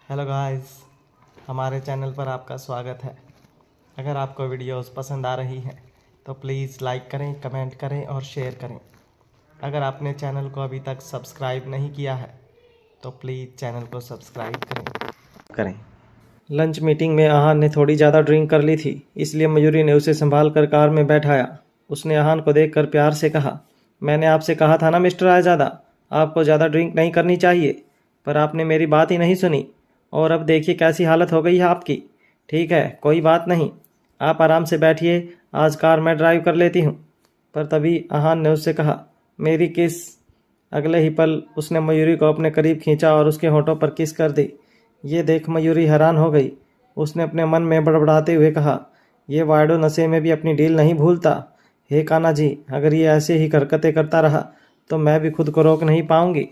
Hello guys, हमारे channel पर आपका स्वागत है। अगर आपको वीडियोस पसंद आ रही हैं तो प्लीज़ लाइक करें, कमेंट करें और शेयर करें। अगर आपने चैनल को अभी तक सब्सक्राइब नहीं किया है तो प्लीज़ चैनल को सब्सक्राइब करें। लंच मीटिंग में आहान ने थोड़ी ज़्यादा ड्रिंक कर ली थी, इसलिए मयूरी ने उसे संभाल कर कार में बैठाया। उसने आहान को देखकर प्यार से कहा, मैंने आपसे कहा था ना मिस्टर आयजादा, आपको ज़्यादा ड्रिंक नहीं करनी चाहिए, पर आपने मेरी बात ही नहीं सुनी और अब देखिए कैसी हालत हो गई है आपकी। ठीक है, कोई बात नहीं, आप आराम से बैठिए, आज कार मैं ड्राइव कर लेती हूँ। पर तभी आहान ने उससे कहा, मेरी किस। अगले ही पल उसने मयूरी को अपने करीब खींचा और उसके होठों पर किस कर दी। ये देख मयूरी हैरान हो गई। उसने अपने मन में बड़बड़ाते हुए कहा, ये वायडो नशे में भी अपनी डील नहीं भूलता। हे कान्हा जी, अगर ये ऐसे ही हरकतें करता रहा तो मैं भी खुद को रोक नहीं पाऊंगी।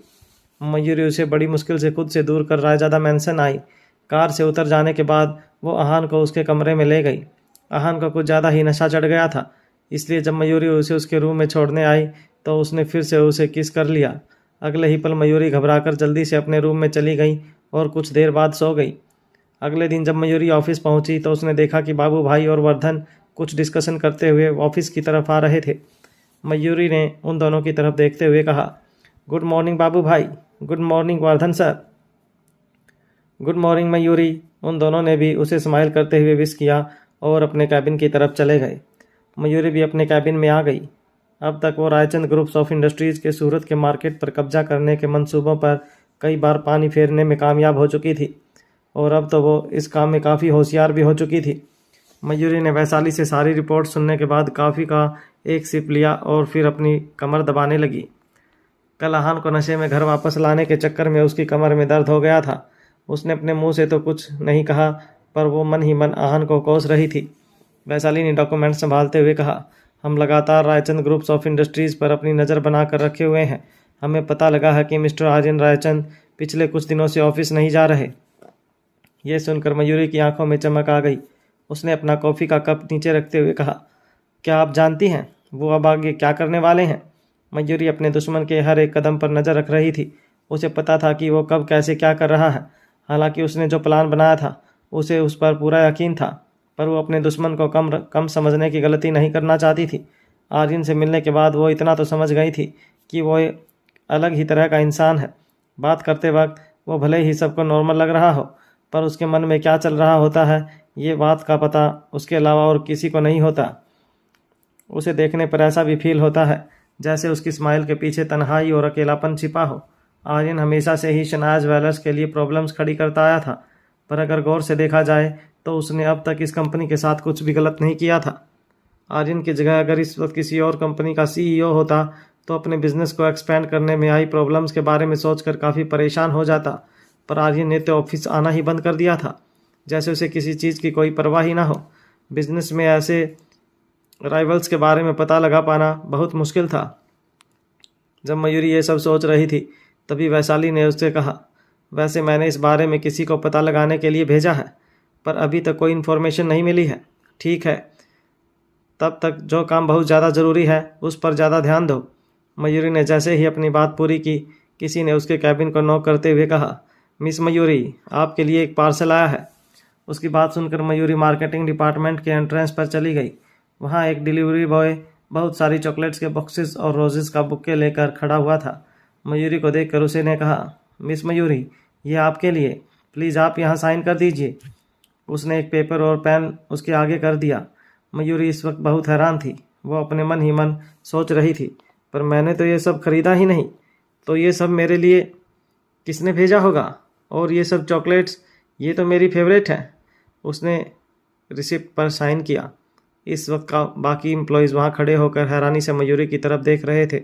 मयूरी उसे बड़ी मुश्किल से खुद से दूर कर रायजादा मैंसन आई। कार से उतर जाने के बाद वो आहान को उसके कमरे में ले गई। आहान को कुछ ज़्यादा ही नशा चढ़ गया था, इसलिए जब मयूरी उसे उसके रूम में छोड़ने आई तो उसने फिर से उसे किस कर लिया। अगले ही पल मयूरी घबराकर जल्दी से अपने रूम में चली गई और कुछ देर बाद सो गई। अगले दिन जब मयूरी ऑफिस पहुंची तो उसने देखा कि बाबू भाई और वर्धन कुछ डिस्कशन करते हुए ऑफिस की तरफ आ रहे थे। मयूरी ने उन दोनों की तरफ देखते हुए कहा, गुड मॉर्निंग बाबू भाई। Good morning Vardhan sir. Good morning Mayuri. उन दोनों ने भी उसे स्माइल करते हुए विश किया और अपने कैबिन की तरफ चले गए। मयूरी भी अपने कैबिन में आ गई। अब तक वो रायचंद ग्रुप्स ऑफ इंडस्ट्रीज़ के सूरत के मार्केट पर कब्जा करने के मंसूबों पर कई बार पानी फेरने में कामयाब हो चुकी थी और अब तो वो इस काम में काफ़ी होशियार भी हो चुकी थी। मयूरी ने वैशाली से सारी रिपोर्ट सुनने के बाद कॉफ़ी का एक सिप लिया और फिर अपनी कमर दबाने लगी। कल आहान को नशे में घर वापस लाने के चक्कर में उसकी कमर में दर्द हो गया था। उसने अपने मुंह से तो कुछ नहीं कहा, पर वो मन ही मन आहान को कोस रही थी। वैशाली ने डॉक्यूमेंट संभालते हुए कहा, हम लगातार रायचंद ग्रुप्स ऑफ इंडस्ट्रीज़ पर अपनी नज़र बनाकर रखे हुए हैं। हमें पता लगा है कि मिस्टर आर्यन रायचंद पिछले कुछ दिनों से ऑफिस नहीं जा रहे। यह सुनकर मयूरी की आंखों में चमक आ गई। उसने अपना कॉफ़ी का कप नीचे रखते हुए कहा, क्या आप जानती हैं वो अब आगे क्या करने वाले हैं? मयूरी अपने दुश्मन के हर एक कदम पर नज़र रख रही थी। उसे पता था कि वो कब कैसे क्या कर रहा है। हालांकि उसने जो प्लान बनाया था उसे उस पर पूरा यकीन था, पर वो अपने दुश्मन को कम समझने की गलती नहीं करना चाहती थी। आर्यन से मिलने के बाद वो इतना तो समझ गई थी कि वो अलग ही तरह का इंसान है। बात करते वक्त वो भले ही सबको नॉर्मल लग रहा हो, पर उसके मन में क्या चल रहा होता है ये बात का पता उसके अलावा और किसी को नहीं होता। उसे देखने पर ऐसा भी फील होता है जैसे उसकी स्माइल के पीछे तन्हाई और अकेलापन छिपा हो। आर्यन हमेशा से ही शनाज ज्वेलर्स के लिए प्रॉब्लम्स खड़ी करता आया था, पर अगर गौर से देखा जाए तो उसने अब तक इस कंपनी के साथ कुछ भी गलत नहीं किया था। आर्यन की जगह अगर इस वक्त किसी और कंपनी का सीईओ होता तो अपने बिजनेस को एक्सपेंड करने में आई प्रॉब्लम्स के बारे में सोचकर काफ़ी परेशान हो जाता, पर आर्यन ने तो ऑफिस आना ही बंद कर दिया था, जैसे उसे किसी चीज़ की कोई परवाह ही ना हो। बिजनेस में ऐसे राइवल्स के बारे में पता लगा पाना बहुत मुश्किल था। जब मयूरी ये सब सोच रही थी तभी वैशाली ने उससे कहा, वैसे मैंने इस बारे में किसी को पता लगाने के लिए भेजा है, पर अभी तक कोई इन्फॉर्मेशन नहीं मिली है। ठीक है, तब तक जो काम बहुत ज़्यादा ज़रूरी है उस पर ज़्यादा ध्यान दो। मयूरी ने जैसे ही अपनी बात पूरी की, किसी ने उसके कैबिन को नॉक करते हुए कहा, मिस मयूरी, आपके लिए एक पार्सल आया है। उसकी बात सुनकर मयूरी मार्केटिंग डिपार्टमेंट के एंट्रेंस पर चली गई। वहाँ एक डिलीवरी बॉय बहुत सारी चॉकलेट्स के बॉक्सेस और रोजेस का बुके लेकर खड़ा हुआ था। मयूरी को देखकर उसे ने कहा, मिस मयूरी, ये आपके लिए, प्लीज़ आप यहाँ साइन कर दीजिए। उसने एक पेपर और पेन उसके आगे कर दिया। मयूरी इस वक्त बहुत हैरान थी। वो अपने मन ही मन सोच रही थी, पर मैंने तो ये सब खरीदा ही नहीं, तो ये सब मेरे लिए किसने भेजा होगा? और ये सब चॉकलेट्स, ये तो मेरी फेवरेट है। उसने रिसिप्ट पर साइन किया। इस वक्त का बाकी एम्प्लॉयज़ वहाँ खड़े होकर हैरानी से मयूरी की तरफ देख रहे थे।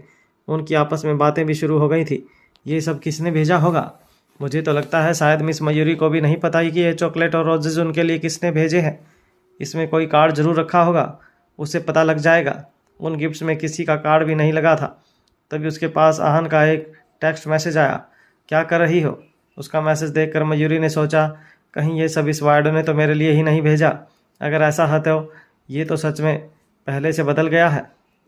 उनकी आपस में बातें भी शुरू हो गई थी। ये सब किसने भेजा होगा? मुझे तो लगता है शायद मिस मयूरी को भी नहीं पता ही कि ये चॉकलेट और रोजेज उनके लिए किसने भेजे हैं। इसमें कोई कार्ड जरूर रखा होगा, उसे पता लग जाएगा। उन गिफ्ट्स में किसी का कार्ड भी नहीं लगा था। तभी उसके पास आहान का एक टेक्स्ट मैसेज आया, क्या कर रही हो? उसका मैसेज देखकर मयूरी ने सोचा, कहीं ये सब इस वार्डो ने तो मेरे लिए ही नहीं भेजा। अगर ऐसा है तो ये तो सच में पहले से बदल गया है।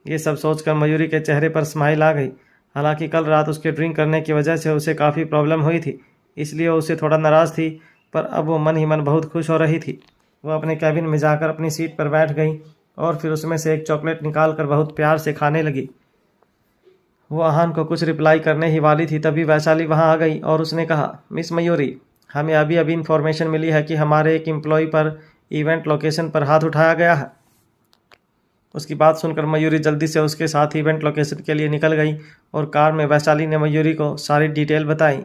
ये सब सोचकर मयूरी के चेहरे पर स्माइल आ गई। हालांकि कल रात उसके ड्रिंक करने की वजह से उसे काफ़ी प्रॉब्लम हुई थी, इसलिए उसे थोड़ा नाराज़ थी, पर अब वो मन ही मन बहुत खुश हो रही थी। वो अपने कैबिन में जाकर अपनी सीट पर बैठ गई और फिर उसमें से एक चॉकलेट निकालकर बहुत प्यार से खाने लगी। वो आहान को कुछ रिप्लाई करने ही वाली थी, तभी वैशाली वहां आ गई और उसने कहा, मिस मयूरी, हमें अभी अभी इन्फॉर्मेशन मिली है कि हमारे एक एम्प्लॉय पर इवेंट लोकेशन पर हाथ उठाया गया है। उसकी बात सुनकर मयूरी जल्दी से उसके साथ इवेंट लोकेशन के लिए निकल गई और कार में वैशाली ने मयूरी को सारी डिटेल बताई।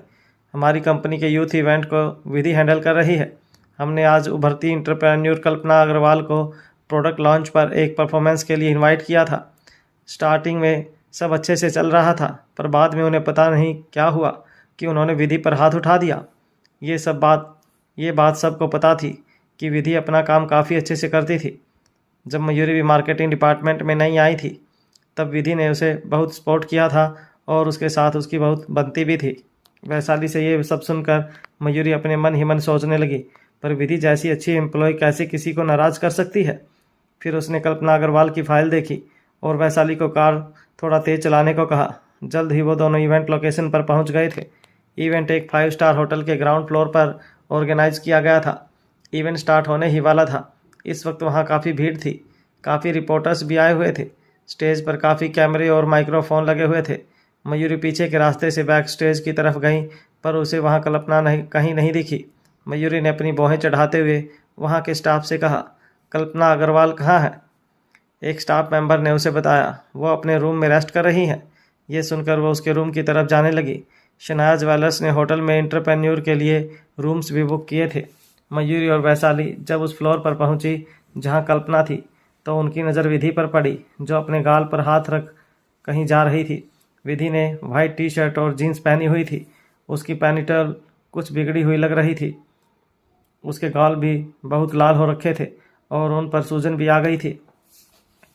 हमारी कंपनी के यूथ इवेंट को विधि हैंडल कर रही है। हमने आज उभरती इंटरप्रेन्योर कल्पना अग्रवाल को प्रोडक्ट लॉन्च पर एक परफॉर्मेंस के लिए इनवाइट किया था। स्टार्टिंग में सब अच्छे से चल रहा था, पर बाद में उन्हें पता नहीं क्या हुआ कि उन्होंने विधि पर हाथ उठा दिया। ये बात सबको पता थी कि विधि अपना काम काफ़ी अच्छे से करती थी। जब मयूरी भी मार्केटिंग डिपार्टमेंट में नहीं आई थी, तब विधि ने उसे बहुत सपोर्ट किया था और उसके साथ उसकी बहुत बनती भी थी। वैशाली से ये सब सुनकर मयूरी अपने मन ही मन सोचने लगी, पर विधि जैसी अच्छी एम्प्लॉय कैसे किसी को नाराज़ कर सकती है। फिर उसने कल्पना अग्रवाल की फाइल देखी और वैशाली को कार थोड़ा तेज़ चलाने को कहा। जल्द ही वो दोनों इवेंट लोकेशन पर पहुंच गए थे। इवेंट एक 5 स्टार होटल के ग्राउंड फ्लोर पर ऑर्गेनाइज किया गया था। इवेंट स्टार्ट होने ही वाला था। इस वक्त वहाँ काफ़ी भीड़ थी। काफ़ी रिपोर्टर्स भी आए हुए थे। स्टेज पर काफ़ी कैमरे और माइक्रोफोन लगे हुए थे। मयूरी पीछे के रास्ते से बैक स्टेज की तरफ गई, पर उसे वहाँ कल्पना कहीं नहीं दिखी। मयूरी ने अपनी भौहें चढ़ाते हुए वहाँ के स्टाफ से कहा, कल्पना अग्रवाल कहाँ है? एक स्टाफ मेंबर ने उसे बताया, वो अपने रूम में रेस्ट कर रही हैं। ये सुनकर वो उसके रूम की तरफ जाने लगी। शनाया ज्वेलर्स ने होटल में एंटरप्रेन्योर के लिए रूम्स भी बुक किए थे। मयूरी और वैशाली जब उस फ्लोर पर पहुंची जहां कल्पना थी, तो उनकी नज़र विधि पर पड़ी, जो अपने गाल पर हाथ रख कहीं जा रही थी। विधि ने वाइट टी शर्ट और जीन्स पहनी हुई थी। उसकी पैनीटेल कुछ बिगड़ी हुई लग रही थी। उसके गाल भी बहुत लाल हो रखे थे और उन पर सूजन भी आ गई थी।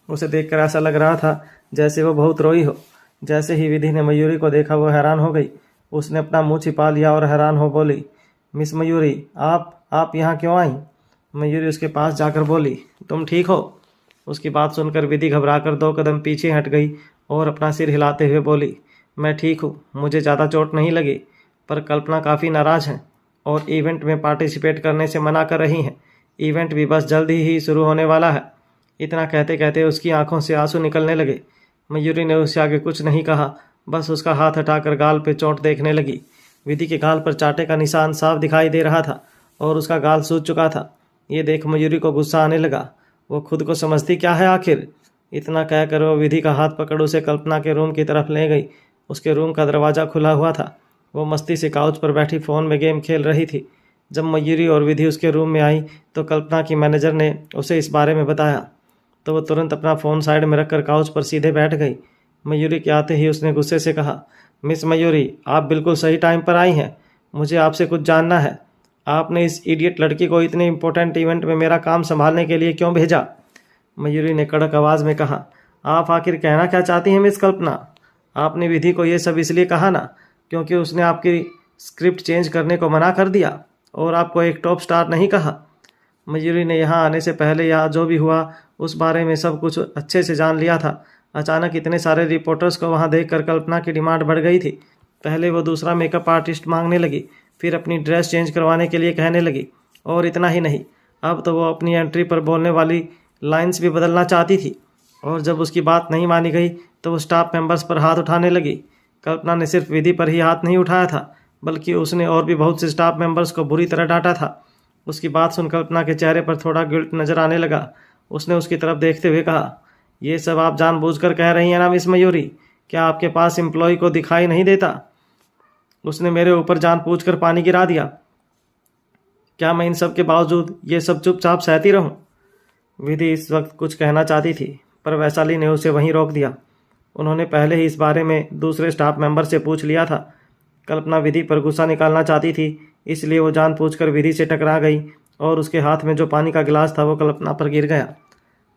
उसे देखकर ऐसा लग रहा था जैसे वो बहुत रोई हो। जैसे ही विधि ने मयूरी को देखा, वो हैरान हो गई। उसने अपना मुंह छिपा लिया और हैरान हो बोली, मिस मयूरी, आप यहाँ क्यों आई? मयूरी उसके पास जाकर बोली, तुम ठीक हो? उसकी बात सुनकर विधि घबराकर 2 कदम पीछे हट गई और अपना सिर हिलाते हुए बोली, मैं ठीक हूँ, मुझे ज़्यादा चोट नहीं लगी। पर कल्पना काफ़ी नाराज़ हैं और इवेंट में पार्टिसिपेट करने से मना कर रही हैं। इवेंट भी बस जल्द ही शुरू होने वाला है। इतना कहते कहते उसकी आंखों से आंसू निकलने लगे। मयूरी ने उससे आगे कुछ नहीं कहा, बस उसका हाथ हटाकर गाल पे चोट देखने लगी। विधि के गाल पर चाटे का निशान साफ दिखाई दे रहा था और उसका गाल सूज चुका था। ये देख मयूरी को गुस्सा आने लगा। वो खुद को समझती क्या है आखिर? इतना कहकर वो विधि का हाथ पकड़ उसे कल्पना के रूम की तरफ ले गई। उसके रूम का दरवाज़ा खुला हुआ था। वो मस्ती से काउच पर बैठी फ़ोन में गेम खेल रही थी। जब मयूरी और विधि उसके रूम में आई तो कल्पना की मैनेजर ने उसे इस बारे में बताया, तो वो तुरंत अपना फ़ोन साइड में रखकर काउच पर सीधे बैठ गई। मयूरी के आते ही उसने गुस्से से कहा, मिस मयूरी, आप बिल्कुल सही टाइम पर आई हैं। मुझे आपसे कुछ जानना है। आपने इस इडियट लड़की को इतने इम्पोर्टेंट इवेंट में मेरा काम संभालने के लिए क्यों भेजा? मयूरी ने कड़क आवाज़ में कहा, आप आखिर कहना क्या चाहती हैं मिस कल्पना? आपने विधि को ये सब इसलिए कहा ना क्योंकि उसने आपकी स्क्रिप्ट चेंज करने को मना कर दिया और आपको एक टॉप स्टार नहीं कहा। मयूरी ने यहाँ आने से पहले यहाँ जो भी हुआ उस बारे में सब कुछ अच्छे से जान लिया था। अचानक इतने सारे रिपोर्टर्स को वहाँ देखकर कल्पना की डिमांड बढ़ गई थी। पहले वो दूसरा मेकअप आर्टिस्ट मांगने लगी, फिर अपनी ड्रेस चेंज करवाने के लिए कहने लगी, और इतना ही नहीं, अब तो वो अपनी एंट्री पर बोलने वाली लाइंस भी बदलना चाहती थी। और जब उसकी बात नहीं मानी गई तो वो स्टाफ मेंबर्स पर हाथ उठाने लगी। कल्पना ने सिर्फ विधि पर ही हाथ नहीं उठाया था, बल्कि उसने और भी बहुत से स्टाफ मेंबर्स को बुरी तरह डांटा था। उसकी बात सुन कल्पना के चेहरे पर थोड़ा गिल्ट नजर आने लगा। उसने उसकी तरफ देखते हुए कहा, ये सब आप जानबूझकर कह रही हैं ना मिस मयूरी? क्या आपके पास एम्प्लॉय को दिखाई नहीं देता? उसने मेरे ऊपर जानबूझकर पानी गिरा दिया। क्या मैं इन सब के बावजूद ये सब चुपचाप सहती रहूं? विधि इस वक्त कुछ कहना चाहती थी, पर वैशाली ने उसे वहीं रोक दिया। उन्होंने पहले ही इस बारे में दूसरे स्टाफ मेंबर से पूछ लिया था। कल्पना विधि पर गुस्सा निकालना चाहती थी, इसलिए वो जानबूझकर विधि से टकरा गई और उसके हाथ में जो पानी का गिलास था वो कल्पना पर गिर गया।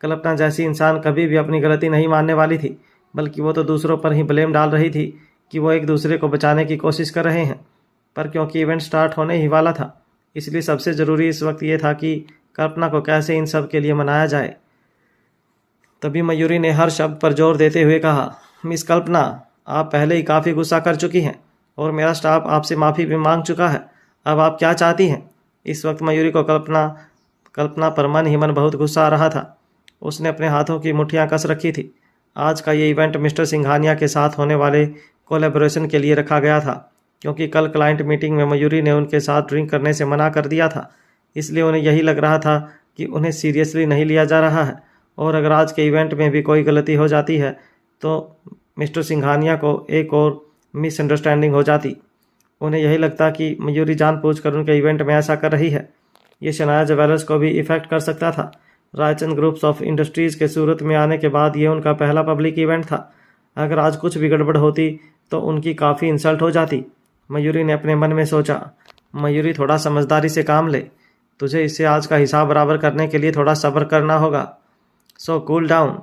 कल्पना जैसी इंसान कभी भी अपनी गलती नहीं मानने वाली थी, बल्कि वो तो दूसरों पर ही ब्लेम डाल रही थी कि वो एक दूसरे को बचाने की कोशिश कर रहे हैं। पर क्योंकि इवेंट स्टार्ट होने ही वाला था, इसलिए सबसे ज़रूरी इस वक्त ये था कि कल्पना को कैसे इन सब के लिए मनाया जाए। तभी मयूरी ने हर शब्द पर जोर देते हुए कहा, मिस कल्पना, आप पहले ही काफ़ी गुस्सा कर चुकी हैं और मेरा स्टाफ आपसे माफ़ी भी मांग चुका है। अब आप क्या चाहती हैं? इस वक्त मयूरी को कल्पना पर मन ही मन बहुत गुस्सा आ रहा था। उसने अपने हाथों की मुट्ठियां कस रखी थी। आज का ये इवेंट मिस्टर सिंघानिया के साथ होने वाले कोलैबोरेशन के लिए रखा गया था, क्योंकि कल क्लाइंट मीटिंग में मयूरी ने उनके साथ ड्रिंक करने से मना कर दिया था। इसलिए उन्हें यही लग रहा था कि उन्हें सीरियसली नहीं लिया जा रहा है, और अगर आज के इवेंट में भी कोई गलती हो जाती है तो मिस्टर सिंघानिया को एक और मिसअंडरस्टैंडिंग हो जाती। उन्हें यही लगता कि मयूरी जानबूझकर उनके इवेंट में ऐसा कर रही है। ये शनाया ज्वेलर्स को भी इफेक्ट कर सकता था। रायचंद ग्रुप्स ऑफ इंडस्ट्रीज़ के सूरत में आने के बाद ये उनका पहला पब्लिक इवेंट था। अगर आज कुछ भी गड़बड़ होती तो उनकी काफ़ी इंसल्ट हो जाती। मयूरी ने अपने मन में सोचा, मयूरी थोड़ा समझदारी से काम ले, तुझे इससे आज का हिसाब बराबर करने के लिए थोड़ा सब्र करना होगा। सो कूल डाउन,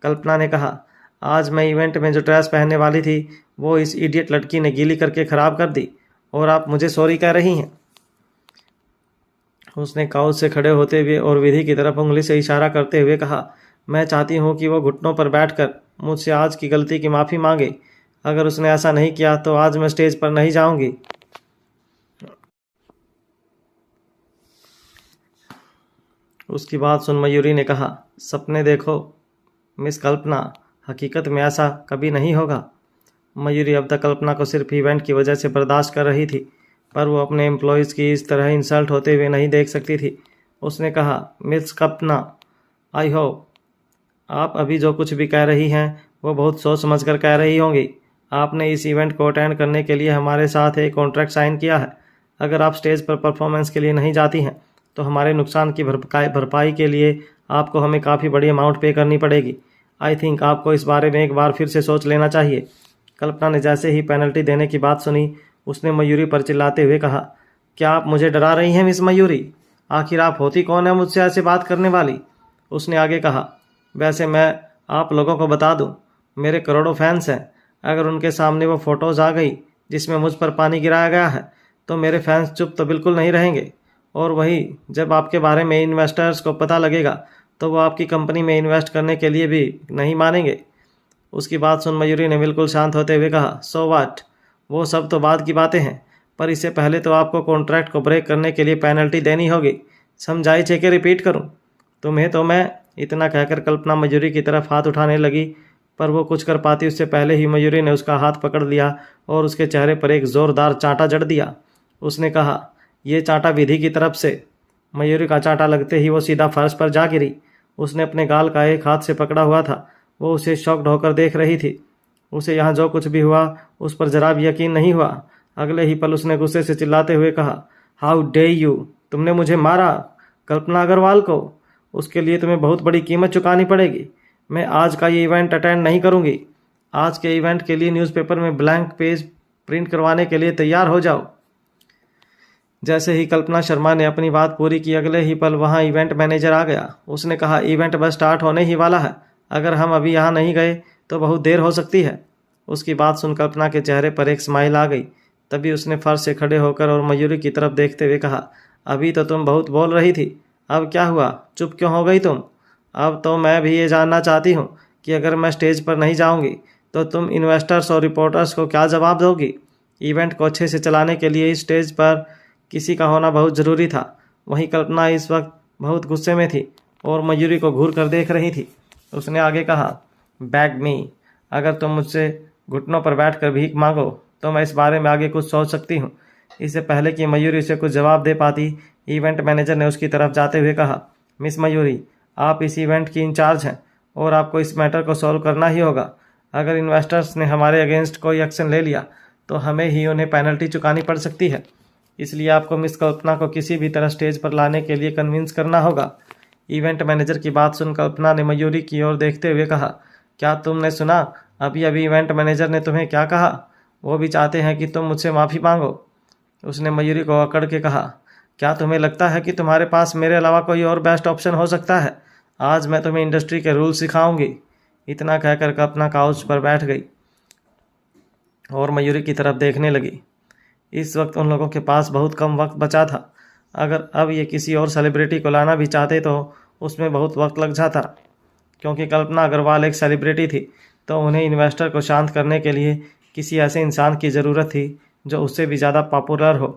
कल्पना ने कहा। आज मैं इवेंट में जो ड्रेस पहनने वाली थी वो इस इडियट लड़की ने गीली करके ख़राब कर दी, और आप मुझे सॉरी कह रही हैं। उसने काउच से खड़े होते हुए और विधि की तरफ उंगली से इशारा करते हुए कहा, मैं चाहती हूँ कि वो घुटनों पर बैठकर मुझसे आज की गलती की माफ़ी मांगे। अगर उसने ऐसा नहीं किया तो आज मैं स्टेज पर नहीं जाऊंगी। उसकी बात सुन मयूरी ने कहा, सपने देखो मिस कल्पना, हकीकत में ऐसा कभी नहीं होगा। मयूरी अब तक कल्पना को सिर्फ इवेंट की वजह से बर्दाश्त कर रही थी, पर वो अपने एम्प्लॉयज़ की इस तरह इंसल्ट होते हुए नहीं देख सकती थी। उसने कहा, मिस कल्पना, आई होप आप अभी जो कुछ भी कह रही हैं वो बहुत सोच समझ कर कह रही होंगी। आपने इस इवेंट को अटेंड करने के लिए हमारे साथ एक कॉन्ट्रैक्ट साइन किया है। अगर आप स्टेज पर परफॉर्मेंस के लिए नहीं जाती हैं तो हमारे नुकसान की भरपाई के लिए आपको हमें काफ़ी बड़ी अमाउंट पे करनी पड़ेगी। आई थिंक आपको इस बारे में एक बार फिर से सोच लेना चाहिए। कल्पना ने जैसे ही पेनल्टी देने की बात सुनी, उसने मयूरी पर चिल्लाते हुए कहा, क्या आप मुझे डरा रही हैं मिस मयूरी? आखिर आप होती कौन है मुझसे ऐसे बात करने वाली? उसने आगे कहा, वैसे मैं आप लोगों को बता दूं, मेरे करोड़ों फैंस हैं। अगर उनके सामने वो फ़ोटोज़ आ गई जिसमें मुझ पर पानी गिराया गया है तो मेरे फैंस चुप तो बिल्कुल नहीं रहेंगे। और वही जब आपके बारे में इन्वेस्टर्स को पता लगेगा तो वो आपकी कंपनी में इन्वेस्ट करने के लिए भी नहीं मानेंगे। उसकी बात सुन मयूरी ने बिल्कुल शांत होते हुए कहा, सो व्हाट, वो सब तो बाद की बातें हैं, पर इससे पहले तो आपको कॉन्ट्रैक्ट को ब्रेक करने के लिए पेनल्टी देनी होगी। समझाई छे के रिपीट करूं? तुम्हें तो मैं। इतना कहकर कल्पना मयूरी की तरफ हाथ उठाने लगी, पर वो कुछ कर पाती उससे पहले ही मयूरी ने उसका हाथ पकड़ लिया और उसके चेहरे पर एक ज़ोरदार चांटा जड़ दिया। उसने कहा, ये चांटा विधि की तरफ से। मयूरी का चांटा लगते ही वो सीधा फर्श पर जा गिरी। उसने अपने गाल का एक हाथ से पकड़ा हुआ था। वो उसे शॉक्ड होकर देख रही थी। उसे यहाँ जो कुछ भी हुआ उस पर जरा भी यकीन नहीं हुआ। अगले ही पल उसने गुस्से से चिल्लाते हुए कहा, हाउ डे यू, तुमने मुझे मारा, कल्पना अग्रवाल को। उसके लिए तुम्हें बहुत बड़ी कीमत चुकानी पड़ेगी। मैं आज का ये इवेंट अटेंड नहीं करूँगी। आज के इवेंट के लिए न्यूज़पेपर में ब्लैंक पेज प्रिंट करवाने के लिए तैयार हो जाओ। जैसे ही कल्पना शर्मा ने अपनी बात पूरी की, अगले ही पल वहाँ इवेंट मैनेजर आ गया। उसने कहा, इवेंट बस स्टार्ट होने ही वाला है, अगर हम अभी यहाँ नहीं गए तो बहुत देर हो सकती है। उसकी बात सुन कल्पना के चेहरे पर एक स्माइल आ गई। तभी उसने फर्श से खड़े होकर और मयूरी की तरफ देखते हुए कहा, अभी तो तुम बहुत बोल रही थी, अब क्या हुआ, चुप क्यों हो गई तुम? अब तो मैं भी ये जानना चाहती हूँ कि अगर मैं स्टेज पर नहीं जाऊँगी तो तुम इन्वेस्टर्स और रिपोर्टर्स को क्या जवाब दोगी? इवेंट को अच्छे से चलाने के लिए इस स्टेज पर किसी का होना बहुत ज़रूरी था। वहीं कल्पना इस वक्त बहुत गुस्से में थी और मयूरी को घूर कर देख रही थी। उसने आगे कहा, बैग मी, अगर तुम मुझसे घुटनों पर बैठकर भीख मांगो तो मैं इस बारे में आगे कुछ सोच सकती हूँ। इससे पहले कि मयूरी से कुछ जवाब दे पाती, इवेंट मैनेजर ने उसकी तरफ जाते हुए कहा, मिस मयूरी, आप इस इवेंट की इंचार्ज हैं और आपको इस मैटर को सॉल्व करना ही होगा। अगर इन्वेस्टर्स ने हमारे अगेंस्ट कोई एक्शन ले लिया तो हमें ही उन्हें पेनल्टी चुकानी पड़ सकती है। इसलिए आपको मिस कल्पना को किसी भी तरह स्टेज पर लाने के लिए कन्विंस करना होगा। इवेंट मैनेजर की बात सुन कल्पना ने मयूरी की ओर देखते हुए कहा, क्या तुमने सुना अभी अभी इवेंट मैनेजर ने तुम्हें क्या कहा? वो भी चाहते हैं कि तुम मुझसे माफ़ी मांगो। उसने मयूरी को अकड़ के कहा, क्या तुम्हें लगता है कि तुम्हारे पास मेरे अलावा कोई और बेस्ट ऑप्शन हो सकता है? आज मैं तुम्हें इंडस्ट्री के रूल सिखाऊंगी। इतना कहकर कल्पना काउच पर बैठ गई और मयूरी की तरफ देखने लगी। इस वक्त उन लोगों के पास बहुत कम वक्त बचा था। अगर अब ये किसी और सेलिब्रिटी को लाना भी चाहते तो उसमें बहुत वक्त लग जाता। क्योंकि कल्पना अग्रवाल एक सेलिब्रिटी थी तो उन्हें इन्वेस्टर को शांत करने के लिए किसी ऐसे इंसान की ज़रूरत थी जो उससे भी ज़्यादा पॉपुलर हो।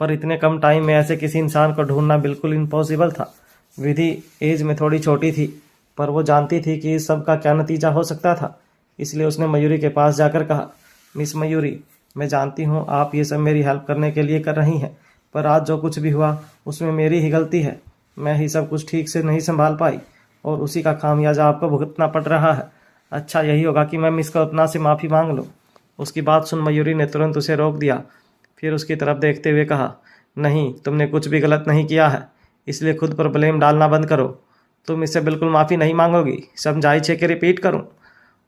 पर इतने कम टाइम में ऐसे किसी इंसान को ढूंढना बिल्कुल इम्पॉसिबल था। विधि एज में थोड़ी छोटी थी, पर वो जानती थी कि इस सब का क्या नतीजा हो सकता था। इसलिए उसने मयूरी के पास जाकर कहा, मिस मयूरी, मैं जानती हूँ आप ये सब मेरी हेल्प करने के लिए कर रही हैं, पर आज जो कुछ भी हुआ उसमें मेरी ही गलती है। मैं ही सब कुछ ठीक से नहीं संभाल पाई और उसी का खामियाजा आपको भुगतना पड़ रहा है। अच्छा यही होगा कि मैं मिस कल्पना से माफ़ी मांग लूँ। उसकी बात सुन मयूरी ने तुरंत उसे रोक दिया। फिर उसकी तरफ देखते हुए कहा, नहीं, तुमने कुछ भी गलत नहीं किया है, इसलिए खुद पर ब्लेम डालना बंद करो। तुम इससे बिल्कुल माफ़ी नहीं मांगोगी, समझाई छे कि रिपीट करूं?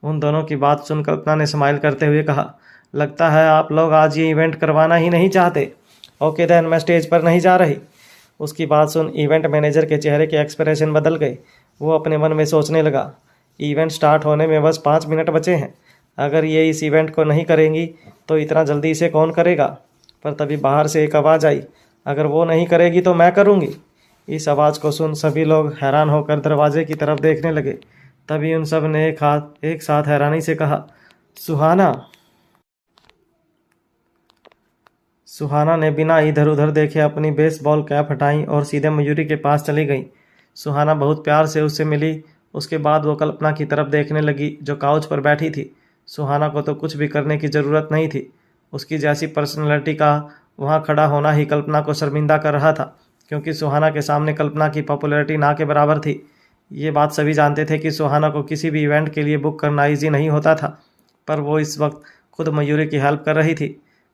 उन दोनों की बात सुन कल्पना ने स्माइल करते हुए कहा, लगता है आप लोग आज ये इवेंट करवाना ही नहीं चाहते। ओके देन, मैं स्टेज पर नहीं जा रही। उसकी बात सुन इवेंट मैनेजर के चेहरे के एक्सप्रेशन बदल गए। वो अपने मन में सोचने लगा, इवेंट स्टार्ट होने में बस 5 मिनट बचे हैं। अगर ये इस इवेंट को नहीं करेंगी तो इतना जल्दी इसे कौन करेगा? पर तभी बाहर से एक आवाज़ आई, अगर वो नहीं करेगी तो मैं करूँगी। इस आवाज़ को सुन सभी लोग हैरान होकर दरवाजे की तरफ देखने लगे। तभी उन सब ने एक साथ हैरानी से कहा, सुहाना। सुहाना ने बिना इधर उधर देखे अपनी बेसबॉल कैप हटाई और सीधे मयूरी के पास चली गई। सुहाना बहुत प्यार से उससे मिली। उसके बाद वो कल्पना की तरफ देखने लगी जो काउच पर बैठी थी। सुहाना को तो कुछ भी करने की ज़रूरत नहीं थी। उसकी जैसी पर्सनैलिटी का वहाँ खड़ा होना ही कल्पना को शर्मिंदा कर रहा था, क्योंकि सुहाना के सामने कल्पना की पॉपुलैरिटी ना के बराबर थी। ये बात सभी जानते थे कि सुहाना को किसी भी इवेंट के लिए बुक करना ईजी नहीं होता था, पर वो इस वक्त खुद मयूरी की हेल्प कर रही थी।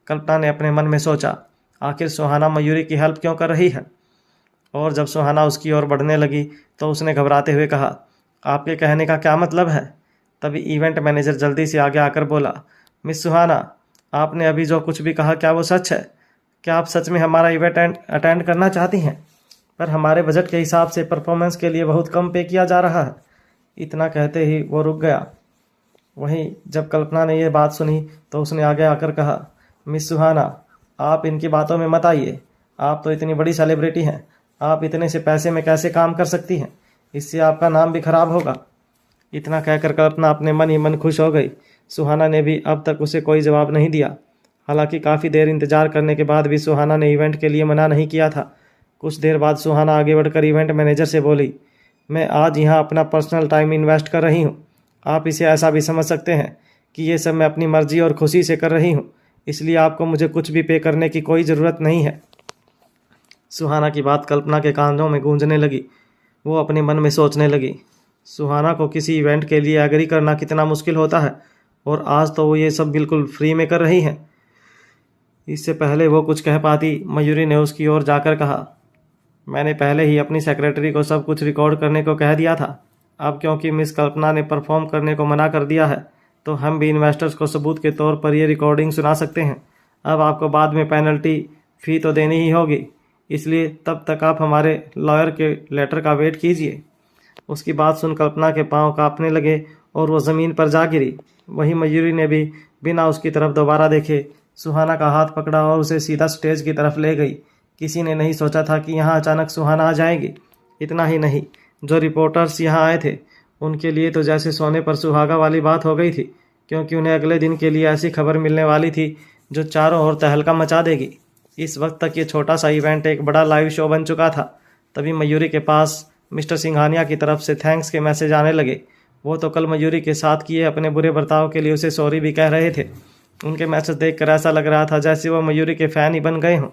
कल्पना ने अपने मन में सोचा, आखिर सुहाना मयूरी की हेल्प क्यों कर रही है? और जब सुहाना उसकी ओर बढ़ने लगी तो उसने घबराते हुए कहा, आपके कहने का क्या मतलब है? तभी इवेंट मैनेजर जल्दी से आगे आकर बोला, मिस सुहाना, आपने अभी जो कुछ भी कहा क्या वो सच है? क्या आप सच में हमारा इवेंट अटेंड करना चाहती हैं? पर हमारे बजट के हिसाब से परफॉर्मेंस के लिए बहुत कम पे किया जा रहा है। इतना कहते ही वो रुक गया। वहीं जब कल्पना ने यह बात सुनी तो उसने आगे आकर कहा, मिस सुहाना, आप इनकी बातों में मत आइए। आप तो इतनी बड़ी सेलिब्रिटी हैं, आप इतने से पैसे में कैसे काम कर सकती हैं? इससे आपका नाम भी खराब होगा। इतना कहकर कल्पना अपने मन ही मन खुश हो गई। सुहाना ने भी अब तक उसे कोई जवाब नहीं दिया। हालांकि काफ़ी देर इंतजार करने के बाद भी सुहाना ने इवेंट के लिए मना नहीं किया था। कुछ देर बाद सुहाना आगे बढ़कर इवेंट मैनेजर से बोली, मैं आज यहाँ अपना पर्सनल टाइम इन्वेस्ट कर रही हूँ। आप इसे ऐसा भी समझ सकते हैं कि ये सब मैं अपनी मर्जी और खुशी से कर रही हूँ, इसलिए आपको मुझे कुछ भी पे करने की कोई ज़रूरत नहीं है। सुहाना की बात कल्पना के कानों में गूंजने लगी। वो अपने मन में सोचने लगी, सुहाना को किसी इवेंट के लिए एग्री करना कितना मुश्किल होता है, और आज तो वो ये सब बिल्कुल फ्री में कर रही हैं। इससे पहले वो कुछ कह पाती, मयूरी ने उसकी ओर जाकर कहा, मैंने पहले ही अपनी सेक्रेटरी को सब कुछ रिकॉर्ड करने को कह दिया था। अब क्योंकि मिस कल्पना ने परफॉर्म करने को मना कर दिया है, तो हम भी इन्वेस्टर्स को सबूत के तौर पर ये रिकॉर्डिंग सुना सकते हैं। अब आपको बाद में पेनल्टी फ़ी तो देनी ही होगी, इसलिए तब तक आप हमारे लॉयर के लेटर का वेट कीजिए। उसकी बात सुन कल्पना के पांव कांपने लगे और वो ज़मीन पर जा गिरी। वहीं मयूरी ने भी बिना उसकी तरफ दोबारा देखे सुहाना का हाथ पकड़ा और उसे सीधा स्टेज की तरफ ले गई। किसी ने नहीं सोचा था कि यहाँ अचानक सुहाना आ जाएगी। इतना ही नहीं, जो रिपोर्टर्स यहाँ आए थे उनके लिए तो जैसे सोने पर सुहागा वाली बात हो गई थी, क्योंकि उन्हें अगले दिन के लिए ऐसी खबर मिलने वाली थी जो चारों ओर तहलका मचा देगी। इस वक्त तक ये छोटा सा इवेंट एक बड़ा लाइव शो बन चुका था। तभी मयूरी के पास मिस्टर सिंघानिया की तरफ से थैंक्स के मैसेज आने लगे। वो तो कल मयूरी के साथ किए अपने बुरे बर्ताव के लिए उसे सॉरी भी कह रहे थे। उनके मैसेज देखकर ऐसा लग रहा था जैसे वो मयूरी के फ़ैन ही बन गए हों।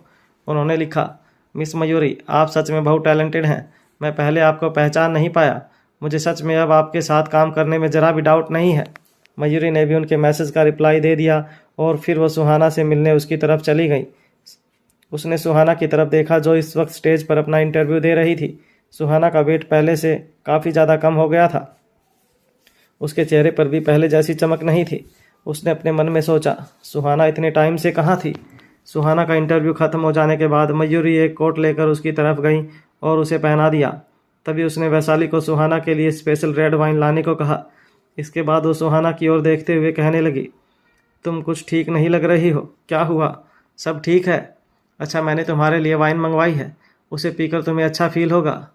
उन्होंने लिखा, मिस मयूरी, आप सच में बहुत टैलेंटेड हैं। मैं पहले आपको पहचान नहीं पाया। मुझे सच में अब आपके साथ काम करने में ज़रा भी डाउट नहीं है। मयूरी ने भी उनके मैसेज का रिप्लाई दे दिया और फिर वो सुहाना से मिलने उसकी तरफ चली गई। उसने सुहाना की तरफ देखा जो इस वक्त स्टेज पर अपना इंटरव्यू दे रही थी। सुहाना का वेट पहले से काफ़ी ज़्यादा कम हो गया था। उसके चेहरे पर भी पहले जैसी चमक नहीं थी। उसने अपने मन में सोचा, सुहाना इतने टाइम से कहाँ थी? सुहाना का इंटरव्यू ख़त्म हो जाने के बाद मयूरी एक कोट लेकर उसकी तरफ गई और उसे पहना दिया। तभी उसने वैशाली को सुहाना के लिए स्पेशल रेड वाइन लाने को कहा। इसके बाद वो सुहाना की ओर देखते हुए कहने लगी, तुम कुछ ठीक नहीं लग रही हो, क्या हुआ? सब ठीक है? अच्छा, मैंने तुम्हारे लिए वाइन मंगवाई है, उसे पीकर तुम्हें अच्छा फील होगा।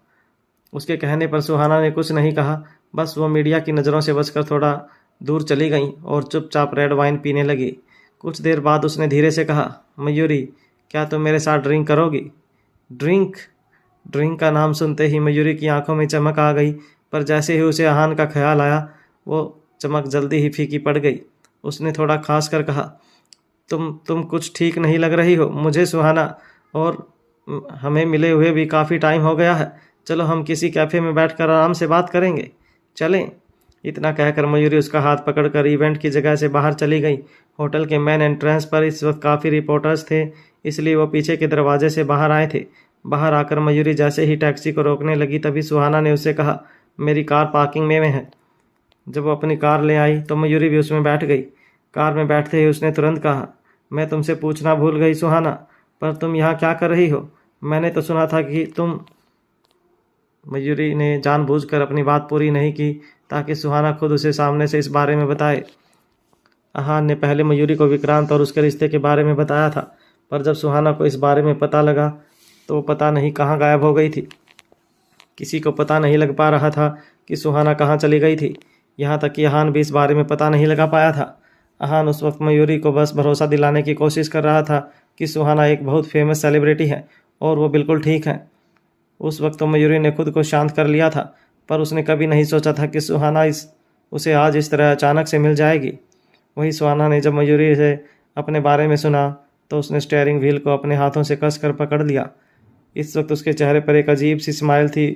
उसके कहने पर सुहाना ने कुछ नहीं कहा, बस वो मीडिया की नज़रों से बचकर थोड़ा दूर चली गई और चुपचाप रेड वाइन पीने लगी। कुछ देर बाद उसने धीरे से कहा, मयूरी, क्या तुम मेरे साथ ड्रिंक करोगी? ड्रिंक? ड्रिंक का नाम सुनते ही मयूरी की आंखों में चमक आ गई, पर जैसे ही उसे आहान का ख्याल आया वो चमक जल्दी ही फीकी पड़ गई। उसने थोड़ा खास कर कहा, तुम कुछ ठीक नहीं लग रही हो मुझे सुहाना, और हमें मिले हुए भी काफ़ी टाइम हो गया है। चलो हम किसी कैफ़े में बैठकर आराम से बात करेंगे, चलें? इतना कहकर मयूरी उसका हाथ पकड़कर इवेंट की जगह से बाहर चली गई। होटल के मेन एंट्रेंस पर इस वक्त काफ़ी रिपोर्टर्स थे, इसलिए वो पीछे के दरवाजे से बाहर आए थे। बाहर आकर मयूरी जैसे ही टैक्सी को रोकने लगी तभी सुहाना ने उससे कहा, मेरी कार पार्किंग में है। जब वो अपनी कार ले आई तो मयूरी भी उसमें बैठ गई। कार में बैठते ही उसने तुरंत कहा, मैं तुमसे पूछना भूल गई सुहाना, पर तुम यहाँ क्या कर रही हो? मैंने तो सुना था कि तुम। मयूरी ने जानबूझकर अपनी बात पूरी नहीं की ताकि सुहाना खुद उसे सामने से इस बारे में बताए। आहान ने पहले मयूरी को विक्रांत और उसके रिश्ते के बारे में बताया था, पर जब सुहाना को इस बारे में पता लगा तो वो पता नहीं कहाँ गायब हो गई थी। किसी को पता नहीं लग पा रहा था कि सुहाना कहाँ चली गई थी। यहाँ तक कि आहान भी इस बारे में पता नहीं लगा पाया था। आहान उस वक्त मयूरी को बस भरोसा दिलाने की कोशिश कर रहा था कि सुहाना एक बहुत फेमस सेलिब्रिटी है और वो बिल्कुल ठीक है। उस वक्त तो मयूरी ने खुद को शांत कर लिया था, पर उसने कभी नहीं सोचा था कि सुहाना उसे आज इस तरह अचानक से मिल जाएगी। वही सुहाना ने जब मयूरी से अपने बारे में सुना तो उसने स्टीयरिंग व्हील को अपने हाथों से कसकर पकड़ लिया। इस वक्त उसके चेहरे पर एक अजीब सी स्माइल थी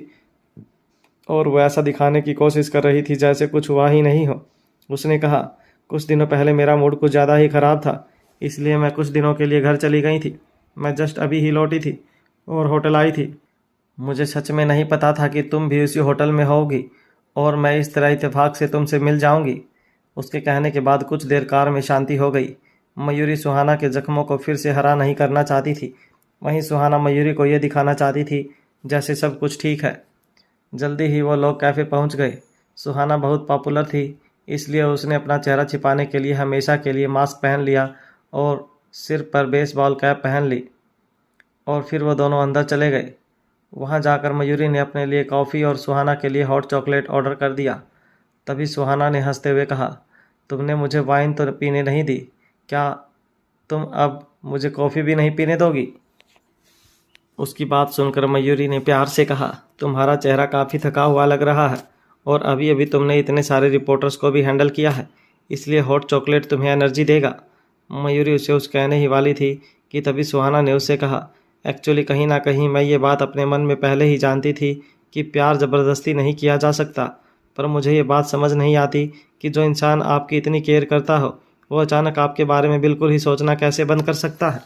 और वो ऐसा दिखाने की कोशिश कर रही थी जैसे कुछ हुआ ही नहीं हो। उसने कहा, कुछ दिनों पहले मेरा मूड कुछ ज़्यादा ही ख़राब था, इसलिए मैं कुछ दिनों के लिए घर चली गई थी। मैं जस्ट अभी ही लौटी थी और होटल आई थी। मुझे सच में नहीं पता था कि तुम भी उसी होटल में होगी और मैं इस तरह इत्तेफाक से तुमसे मिल जाऊंगी। उसके कहने के बाद कुछ देर कार में शांति हो गई। मयूरी सुहाना के जख्मों को फिर से हरा नहीं करना चाहती थी। वहीं सुहाना मयूरी को यह दिखाना चाहती थी जैसे सब कुछ ठीक है। जल्दी ही वो लोग कैफ़े पहुंच गए। सुहाना बहुत पॉपुलर थी, इसलिए उसने अपना चेहरा छिपाने के लिए हमेशा के लिए मास्क पहन लिया और सिर पर बेसबॉल कैप पहन ली और फिर वो दोनों अंदर चले गए। वहाँ जाकर मयूरी ने अपने लिए कॉफ़ी और सुहाना के लिए हॉट चॉकलेट ऑर्डर कर दिया। तभी सुहाना ने हंसते हुए कहा, तुमने मुझे वाइन तो पीने नहीं दी, क्या तुम अब मुझे कॉफ़ी भी नहीं पीने दोगी? उसकी बात सुनकर मयूरी ने प्यार से कहा, तुम्हारा चेहरा काफ़ी थका हुआ लग रहा है और अभी अभी तुमने इतने सारे रिपोर्टर्स को भी हैंडल किया है, इसलिए हॉट चॉकलेट तुम्हें एनर्जी देगा। मयूरी उसे उस कहने ही वाली थी कि तभी सुहाना ने उससे कहा, एक्चुअली कहीं ना कहीं मैं ये बात अपने मन में पहले ही जानती थी कि प्यार ज़बरदस्ती नहीं किया जा सकता, पर मुझे ये बात समझ नहीं आती कि जो इंसान आपकी इतनी केयर करता हो वो अचानक आपके बारे में बिल्कुल ही सोचना कैसे बंद कर सकता है।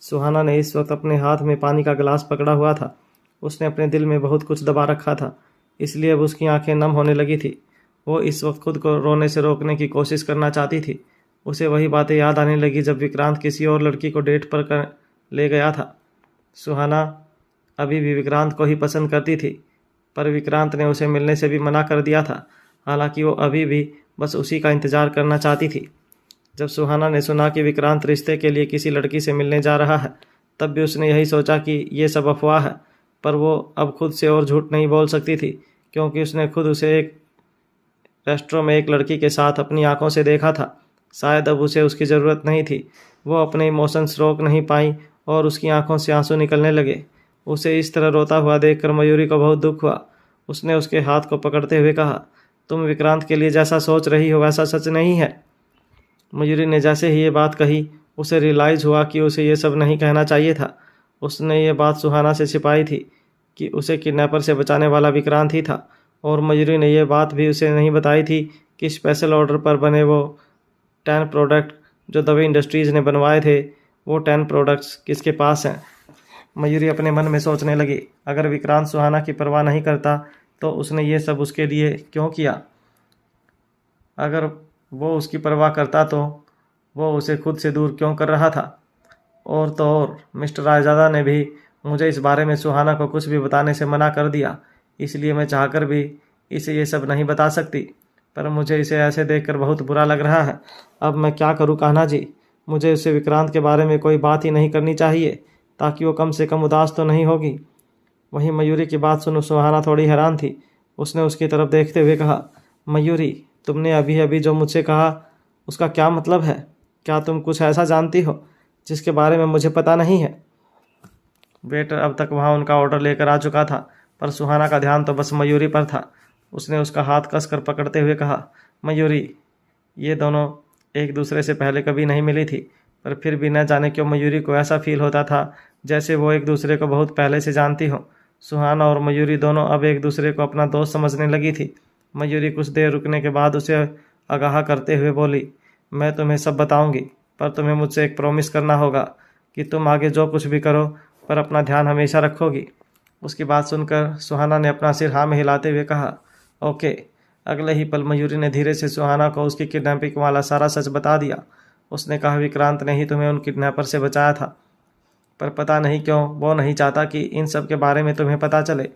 सुहाना ने इस वक्त अपने हाथ में पानी का गिलास पकड़ा हुआ था। उसने अपने दिल में बहुत कुछ दबा रखा था, इसलिए अब उसकी आंखें नम होने लगी थी। वो इस वक्त खुद को रोने से रोकने की कोशिश करना चाहती थी। उसे वही बातें याद आने लगी जब विक्रांत किसी और लड़की को डेट पर ले गया था। सुहाना अभी भी विक्रांत को ही पसंद करती थी, पर विक्रांत ने उसे मिलने से भी मना कर दिया था। हालांकि वो अभी भी बस उसी का इंतज़ार करना चाहती थी। जब सुहाना ने सुना कि विक्रांत रिश्ते के लिए किसी लड़की से मिलने जा रहा है, तब भी उसने यही सोचा कि ये सब अफवाह है, पर वो अब खुद से और झूठ नहीं बोल सकती थी, क्योंकि उसने खुद उसे एक रेस्टोरेंट में एक लड़की के साथ अपनी आंखों से देखा था। शायद अब उसे उसकी ज़रूरत नहीं थी। वो अपने इमोशंस रोक नहीं पाई और उसकी आंखों से आंसू निकलने लगे। उसे इस तरह रोता हुआ देखकर मयूरी को बहुत दुख हुआ। उसने उसके हाथ को पकड़ते हुए कहा, तुम विक्रांत के लिए जैसा सोच रही हो वैसा सच नहीं है। मयूरी ने जैसे ही ये बात कही उसे रियलाइज़ हुआ कि उसे ये सब नहीं कहना चाहिए था। उसने ये बात सुहाना से छिपाई थी कि उसे किडनैपर से बचाने वाला विक्रांत ही था, और मयूरी ने यह बात भी उसे नहीं बताई थी कि स्पेशल ऑर्डर पर बने वो 10 प्रोडक्ट जो दवे इंडस्ट्रीज़ ने बनवाए थे, वो 10 प्रोडक्ट्स किसके पास हैं। मयूरी अपने मन में सोचने लगी, अगर विक्रांत सुहाना की परवाह नहीं करता तो उसने ये सब उसके लिए क्यों किया? अगर वो उसकी परवाह करता तो वो उसे खुद से दूर क्यों कर रहा था? और तो और मिस्टर रायजादा ने भी मुझे इस बारे में सुहाना को कुछ भी बताने से मना कर दिया, इसलिए मैं चाहकर भी इसे ये सब नहीं बता सकती। पर मुझे इसे ऐसे देखकर बहुत बुरा लग रहा है। अब मैं क्या करूं कान्हा जी? मुझे उससे विक्रांत के बारे में कोई बात ही नहीं करनी चाहिए, ताकि वो कम से कम उदास तो नहीं होगी। वहीं मयूरी की बात सुन सुहाना थोड़ी हैरान थी। उसने उसकी तरफ देखते हुए कहा, मयूरी, तुमने अभी अभी जो मुझसे कहा उसका क्या मतलब है? क्या तुम कुछ ऐसा जानती हो जिसके बारे में मुझे पता नहीं है। वेटर अब तक वहाँ उनका ऑर्डर लेकर आ चुका था, पर सुहाना का ध्यान तो बस मयूरी पर था। उसने उसका हाथ कसकर पकड़ते हुए कहा, मयूरी। ये दोनों एक दूसरे से पहले कभी नहीं मिली थी, पर फिर भी न जाने क्यों मयूरी को ऐसा फील होता था जैसे वो एक दूसरे को बहुत पहले से जानती हो। सुहाना और मयूरी दोनों अब एक दूसरे को अपना दोस्त समझने लगी थी। मयूरी कुछ देर रुकने के बाद उसे आगाह करते हुए बोली, मैं तुम्हें सब बताऊंगी, पर तुम्हें मुझसे एक प्रॉमिस करना होगा कि तुम आगे जो कुछ भी करो पर अपना ध्यान हमेशा रखोगी। उसकी बात सुनकर सुहाना ने अपना सिर हाँ में हिलाते हुए कहा, ओके। अगले ही पल मयूरी ने धीरे से सुहाना को उसकी किडनैपिंग वाला सारा सच बता दिया। उसने कहा, विक्रांत ने ही तुम्हें उन किडनैपर से बचाया था, पर पता नहीं क्यों वो नहीं चाहता कि इन सब के बारे में तुम्हें पता चले।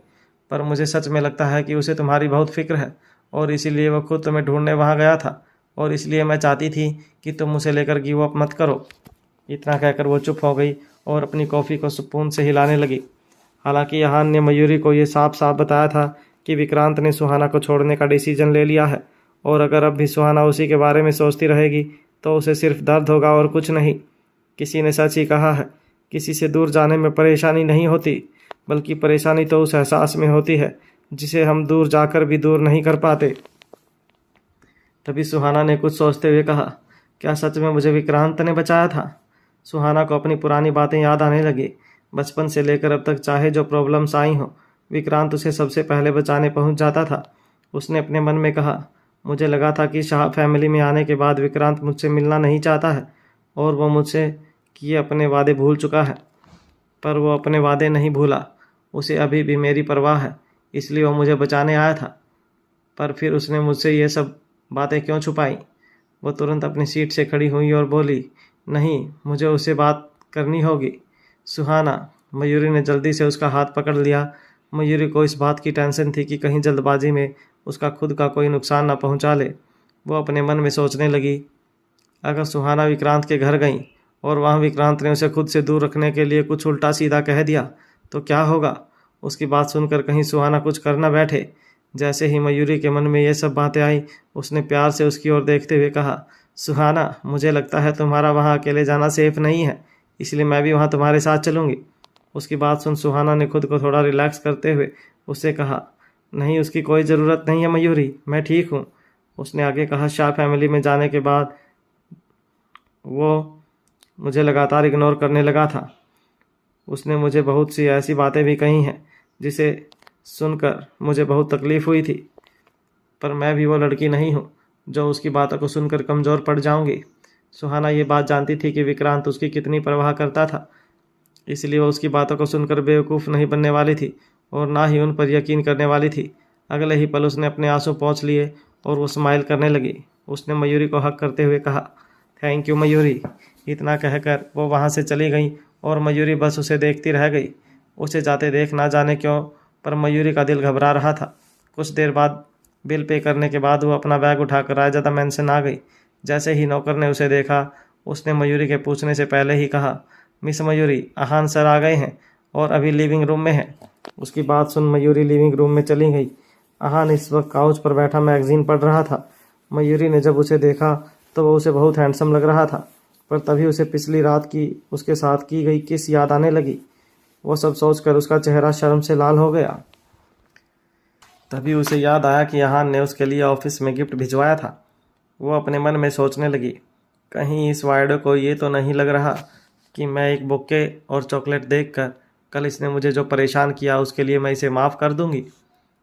पर मुझे सच में लगता है कि उसे तुम्हारी बहुत फिक्र है, और इसीलिए वो खुद तुम्हें ढूंढने वहाँ गया था, और इसलिए मैं चाहती थी कि तुम उसे लेकर गिव अप मत करो। इतना कहकर वो चुप हो गई और अपनी कॉफ़ी को स्पून से हिलाने लगी। हालांकि यहान ने मयूरी को ये साफ साफ बताया था कि विक्रांत ने सुहाना को छोड़ने का डिसीजन ले लिया है, और अगर अब भी सुहाना उसी के बारे में सोचती रहेगी तो उसे सिर्फ दर्द होगा और कुछ नहीं। किसी ने सच ही कहा है, किसी से दूर जाने में परेशानी नहीं होती, बल्कि परेशानी तो उस एहसास में होती है जिसे हम दूर जाकर भी दूर नहीं कर पाते। तभी सुहाना ने कुछ सोचते हुए कहा, क्या सच में मुझे विक्रांत ने बचाया था? सुहाना को अपनी पुरानी बातें याद आने लगी। बचपन से लेकर अब तक चाहे जो प्रॉब्लम्स आई हों, विक्रांत उसे सबसे पहले बचाने पहुंच जाता था। उसने अपने मन में कहा, मुझे लगा था कि शाह फैमिली में आने के बाद विक्रांत मुझसे मिलना नहीं चाहता है और वो मुझसे किए अपने वादे भूल चुका है। पर वो अपने वादे नहीं भूला, उसे अभी भी मेरी परवाह है, इसलिए वो मुझे बचाने आया था। पर फिर उसने मुझसे ये सब बातें क्यों छुपाई? वो तुरंत अपनी सीट से खड़ी हुई और बोली, नहीं, मुझे उससे बात करनी होगी। सुहाना। मयूरी ने जल्दी से उसका हाथ पकड़ लिया। मयूरी को इस बात की टेंशन थी कि कहीं जल्दबाजी में उसका खुद का कोई नुकसान न पहुंचा ले। वो अपने मन में सोचने लगी, अगर सुहाना विक्रांत के घर गई और वहाँ विक्रांत ने उसे खुद से दूर रखने के लिए कुछ उल्टा सीधा कह दिया तो क्या होगा? उसकी बात सुनकर कहीं सुहाना कुछ कर न बैठे। जैसे ही मयूरी के मन में ये सब बातें आई, उसने प्यार से उसकी ओर देखते हुए कहा, सुहाना, मुझे लगता है तुम्हारा वहाँ अकेले जाना सेफ नहीं है, इसलिए मैं भी वहाँ तुम्हारे साथ चलूँगी। उसकी बात सुन सुहाना ने खुद को थोड़ा रिलैक्स करते हुए उससे कहा, नहीं, उसकी कोई ज़रूरत नहीं है मयूरी, मैं ठीक हूँ। उसने आगे कहा, शाह फैमिली में जाने के बाद वो मुझे लगातार इग्नोर करने लगा था। उसने मुझे बहुत सी ऐसी बातें भी कही हैं जिसे सुनकर मुझे बहुत तकलीफ़ हुई थी, पर मैं भी वो लड़की नहीं हूँ जो उसकी बातों को सुनकर कमज़ोर पड़ जाऊँगी। सुहाना ये बात जानती थी कि विक्रांत उसकी कितनी परवाह करता था, इसलिए वो उसकी बातों को सुनकर बेवकूफ़ नहीं बनने वाली थी और ना ही उन पर यकीन करने वाली थी। अगले ही पल उसने अपने आंसू पोंछ लिए और वो स्माइल करने लगी। उसने मयूरी को हक करते हुए कहा, थैंक यू मयूरी। इतना कहकर वो वहाँ से चली गई और मयूरी बस उसे देखती रह गई। उसे जाते देख ना जाने क्यों, पर मयूरी का दिल घबरा रहा था। कुछ देर बाद बिल पे करने के बाद वो अपना बैग उठाकर रायजादा मैंसन आ गई। जैसे ही नौकर ने उसे देखा, उसने मयूरी के पूछने से पहले ही कहा, मिस मयूरी, आहान सर आ गए हैं और अभी लिविंग रूम में हैं। उसकी बात सुन मयूरी लिविंग रूम में चली गई। आहान इस वक्त काउच पर बैठा मैगजीन पढ़ रहा था। मयूरी ने जब उसे देखा तो वो उसे बहुत हैंडसम लग रहा था, पर तभी उसे पिछली रात की उसके साथ की गई किस याद आने लगी। वो सब सोचकर उसका चेहरा शर्म से लाल हो गया। तभी उसे याद आया कि आहान ने उसके लिए ऑफिस में गिफ्ट भिजवाया था। वो अपने मन में सोचने लगी, कहीं इस वाइडो को ये तो नहीं लग रहा कि मैं एक बुक्के और चॉकलेट देखकर कल इसने मुझे जो परेशान किया उसके लिए मैं इसे माफ़ कर दूंगी।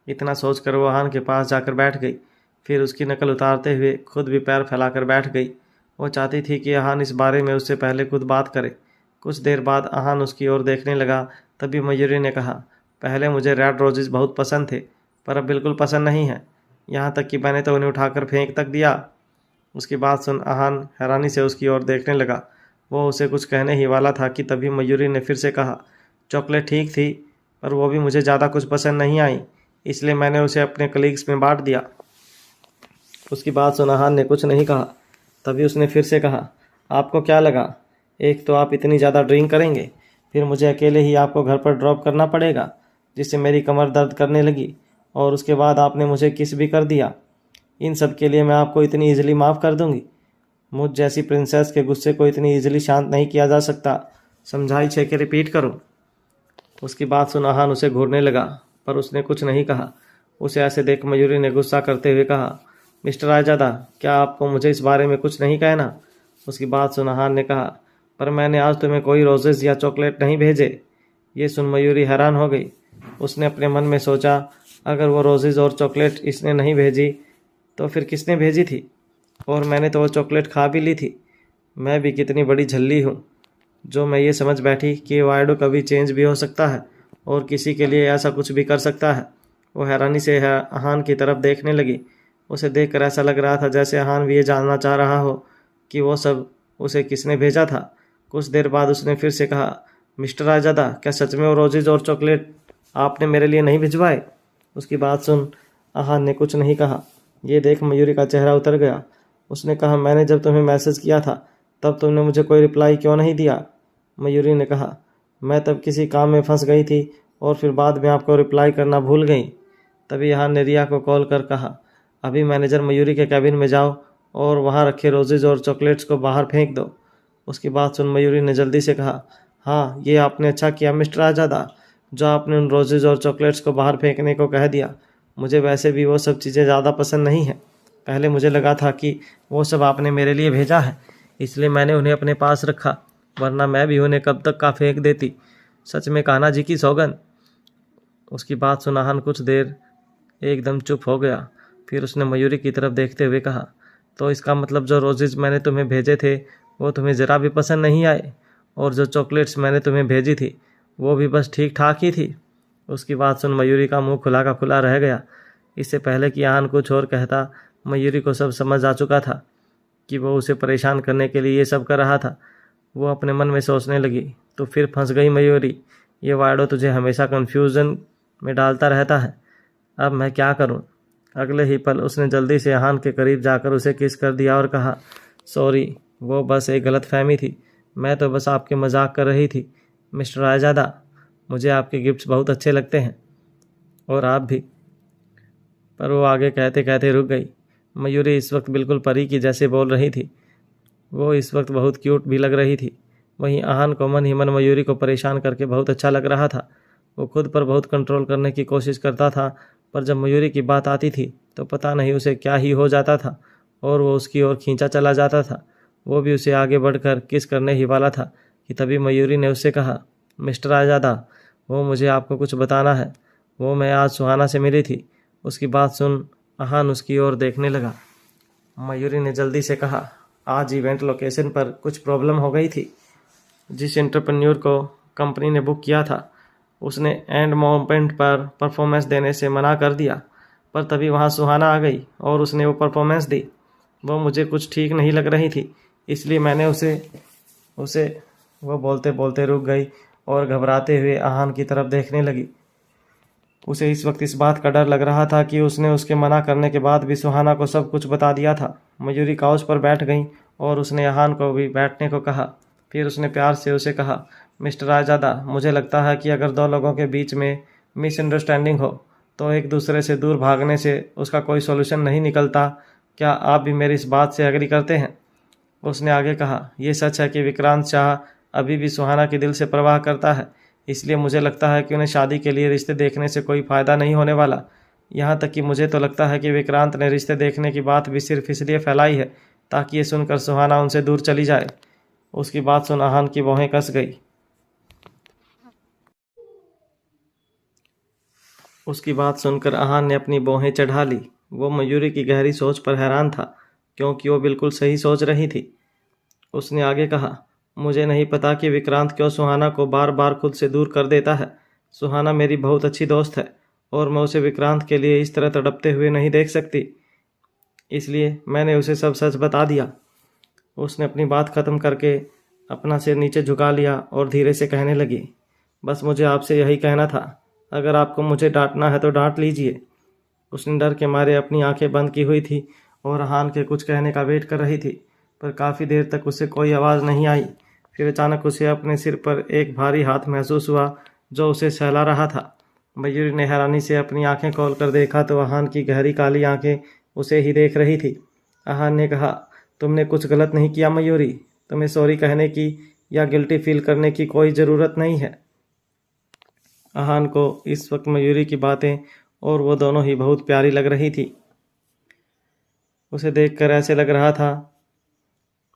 इतना सोचकर वो आहान के पास जाकर बैठ गई। फिर उसकी नकल उतारते हुए खुद भी पैर फैलाकर बैठ गई। वो चाहती थी कि आहान इस बारे में उससे पहले खुद बात करे। कुछ देर बाद आहान उसकी ओर देखने लगा। तभी मयूरी ने कहा, पहले मुझे रेड रोजेस बहुत पसंद थे, पर अब बिल्कुल पसंद नहीं है, यहाँ तक कि मैंने तो उन्हें उठाकर फेंक तक दिया। उसकी बात सुन आहान हैरानी से उसकी ओर देखने लगा। वो उसे कुछ कहने ही वाला था कि तभी मयूरी ने फिर से कहा, चॉकलेट ठीक थी, पर वो भी मुझे ज़्यादा कुछ पसंद नहीं आई, इसलिए मैंने उसे अपने कलीग्स में बांट दिया। उसकी बात सुन आहान ने कुछ नहीं कहा। तभी उसने फिर से कहा, आपको क्या लगा, एक तो आप इतनी ज़्यादा ड्रिंक करेंगे, फिर मुझे अकेले ही आपको घर पर ड्रॉप करना पड़ेगा, जिससे मेरी कमर दर्द करने लगी, और उसके बाद आपने मुझे किस भी कर दिया। इन सब के लिए मैं आपको इतनी ईजिली माफ़ कर दूंगी। मुझ जैसी प्रिंसेस के गुस्से को इतनी इजीली शांत नहीं किया जा सकता। समझाई छे कि रिपीट करूं? उसकी बात सुन आहान उसे घूरने लगा, पर उसने कुछ नहीं कहा। उसे ऐसे देख मयूरी ने गुस्सा करते हुए कहा, मिस्टर रायजादा, क्या आपको मुझे इस बारे में कुछ नहीं कहना? उसकी बात सुन आहान ने कहा, पर मैंने आज तुम्हें कोई रोजेस या चॉकलेट नहीं भेजे। ये सुन मयूरी हैरान हो गई। उसने अपने मन में सोचा, अगर वो रोजेज और चॉकलेट इसने नहीं भेजी तो फिर किसने भेजी थी? और मैंने तो वो चॉकलेट खा भी ली थी। मैं भी कितनी बड़ी झल्ली हूँ जो मैं ये समझ बैठी कि वाइडो कभी चेंज भी हो सकता है और किसी के लिए ऐसा कुछ भी कर सकता है। वो हैरानी से आहान की तरफ देखने लगी। उसे देखकर ऐसा लग रहा था जैसे आहान भी ये जानना चाह रहा हो कि वो सब उसे किसने भेजा था। कुछ देर बाद उसने फिर से कहा, मिस्टर रायजादा, क्या सच में वो रोजेज और चॉकलेट आपने मेरे लिए नहीं भिजवाए? उसकी बात सुन आहान ने कुछ नहीं कहा। ये देख मयूरी का चेहरा उतर गया। उसने कहा, मैंने जब तुम्हें मैसेज किया था तब तुमने मुझे कोई रिप्लाई क्यों नहीं दिया? मयूरी ने कहा, मैं तब किसी काम में फंस गई थी और फिर बाद में आपको रिप्लाई करना भूल गई। तभी आहान ने रिया को कॉल कर कहा, अभी मैनेजर मयूरी के कैबिन में जाओ और वहाँ रखे रोजेज और चॉकलेट्स को बाहर फेंक दो। उसकी बात सुन मयूरी ने जल्दी से कहा, हाँ, ये आपने अच्छा किया मिस्टर आजादा, जो आपने उन रोजेज और चॉकलेट्स को बाहर फेंकने को कह दिया। मुझे वैसे भी वो सब चीज़ें ज़्यादा पसंद नहीं हैं। पहले मुझे लगा था कि वो सब आपने मेरे लिए भेजा है, इसलिए मैंने उन्हें अपने पास रखा, वरना मैं भी उन्हें कब तक का फेंक देती। सच में कान्हा जी की सौगंध। उसकी बात सुन आहान कुछ देर एकदम चुप हो गया। फिर उसने मयूरी की तरफ देखते हुए कहा, तो इसका मतलब जो रोजेज मैंने तुम्हें भेजे थे वो तुम्हें ज़रा भी पसंद नहीं आए, और जो चॉकलेट्स मैंने तुम्हें भेजी थी वो भी बस ठीक ठाक ही थी? उसकी बात सुन मयूरी का मुंह खुला का खुला रह गया। इससे पहले कि आहान कुछ और कहता, मयूरी को सब समझ आ चुका था कि वो उसे परेशान करने के लिए ये सब कर रहा था। वो अपने मन में सोचने लगी, तो फिर फंस गई मयूरी। ये वाइडो तुझे हमेशा कन्फ्यूज़न में डालता रहता है। अब मैं क्या करूं? अगले ही पल उसने जल्दी से आहान के करीब जाकर उसे किस कर दिया और कहा, सॉरी, वो बस एक गलतफहमी थी। मैं तो बस आपके मजाक कर रही थी मिस्टर रायजादा। मुझे आपके गिफ्ट्स बहुत अच्छे लगते हैं, और आप भी। पर वो आगे कहते कहते रुक गई। मयूरी इस वक्त बिल्कुल परी की जैसे बोल रही थी। वो इस वक्त बहुत क्यूट भी लग रही थी। वहीं आहान को मन ही मन मयूरी को परेशान करके बहुत अच्छा लग रहा था। वो खुद पर बहुत कंट्रोल करने की कोशिश करता था, पर जब मयूरी की बात आती थी तो पता नहीं उसे क्या ही हो जाता था और वो उसकी ओर खींचा चला जाता था। वो भी उसे आगे बढ़कर किस करने ही वाला था कि तभी मयूरी ने उससे कहा, मिस्टर आजादा, वो मुझे आपको कुछ बताना है। वो मैं आज सुहाना से मिली थी। उसकी बात सुन आहान उसकी ओर देखने लगा। मयूरी ने जल्दी से कहा, आज इवेंट लोकेशन पर कुछ प्रॉब्लम हो गई थी। जिस एंटरप्रेन्योर को कंपनी ने बुक किया था उसने एंड मोमेंट पर परफॉर्मेंस देने से मना कर दिया, पर तभी वहाँ सुहाना आ गई और उसने वो परफॉर्मेंस दी। वो मुझे कुछ ठीक नहीं लग रही थी, इसलिए मैंने उसे वो बोलते बोलते रुक गई और घबराते हुए आहान की तरफ देखने लगी। उसे इस वक्त इस बात का डर लग रहा था कि उसने उसके मना करने के बाद भी सुहाना को सब कुछ बता दिया था। मयूरी काउच पर बैठ गई और उसने आहान को भी बैठने को कहा। फिर उसने प्यार से उसे कहा, मिस्टर आजादा, मुझे लगता है कि अगर दो लोगों के बीच में मिसअंडरस्टैंडिंग हो तो एक दूसरे से दूर भागने से उसका कोई सॉल्यूशन नहीं निकलता। क्या आप भी मेरी इस बात से एग्री करते हैं? उसने आगे कहा, यह सच है कि विक्रांत शाह अभी भी सुहाना के दिल से परवाह करता है, इसलिए मुझे लगता है कि उन्हें शादी के लिए रिश्ते देखने से कोई फ़ायदा नहीं होने वाला। यहाँ तक कि मुझे तो लगता है कि विक्रांत ने रिश्ते देखने की बात भी सिर्फ इसलिए फैलाई है ताकि ये सुनकर सुहाना उनसे दूर चली जाए। उसकी बात सुन आहान की भौहें कस गई। उसकी बात सुनकर आहान ने अपनी भौहें चढ़ा ली। वो मयूरी की गहरी सोच पर हैरान था, क्योंकि वो बिल्कुल सही सोच रही थी। उसने आगे कहा, मुझे नहीं पता कि विक्रांत क्यों सुहाना को बार बार खुद से दूर कर देता है। सुहाना मेरी बहुत अच्छी दोस्त है और मैं उसे विक्रांत के लिए इस तरह तड़पते हुए नहीं देख सकती, इसलिए मैंने उसे सब सच बता दिया। उसने अपनी बात ख़त्म करके अपना सिर नीचे झुका लिया और धीरे से कहने लगी, बस मुझे आपसे यही कहना था, अगर आपको मुझे डांटना है तो डांट लीजिए। उसने डर के मारे अपनी आंखें बंद की हुई थी और आहान के कुछ कहने का वेट कर रही थी, पर काफ़ी देर तक उसे कोई आवाज़ नहीं आई। फिर अचानक उसे अपने सिर पर एक भारी हाथ महसूस हुआ जो उसे सहला रहा था। मयूरी ने हैरानी से अपनी आंखें खोल कर देखा तो आहान की गहरी काली आंखें उसे ही देख रही थी। आहान ने कहा, तुमने कुछ गलत नहीं किया मयूरी। तुम्हें सॉरी कहने की या गिल्टी फील करने की कोई ज़रूरत नहीं है। आहान को इस वक्त मयूरी की बातें और वो दोनों ही बहुत प्यारी लग रही थी। उसे देखकर ऐसे लग रहा था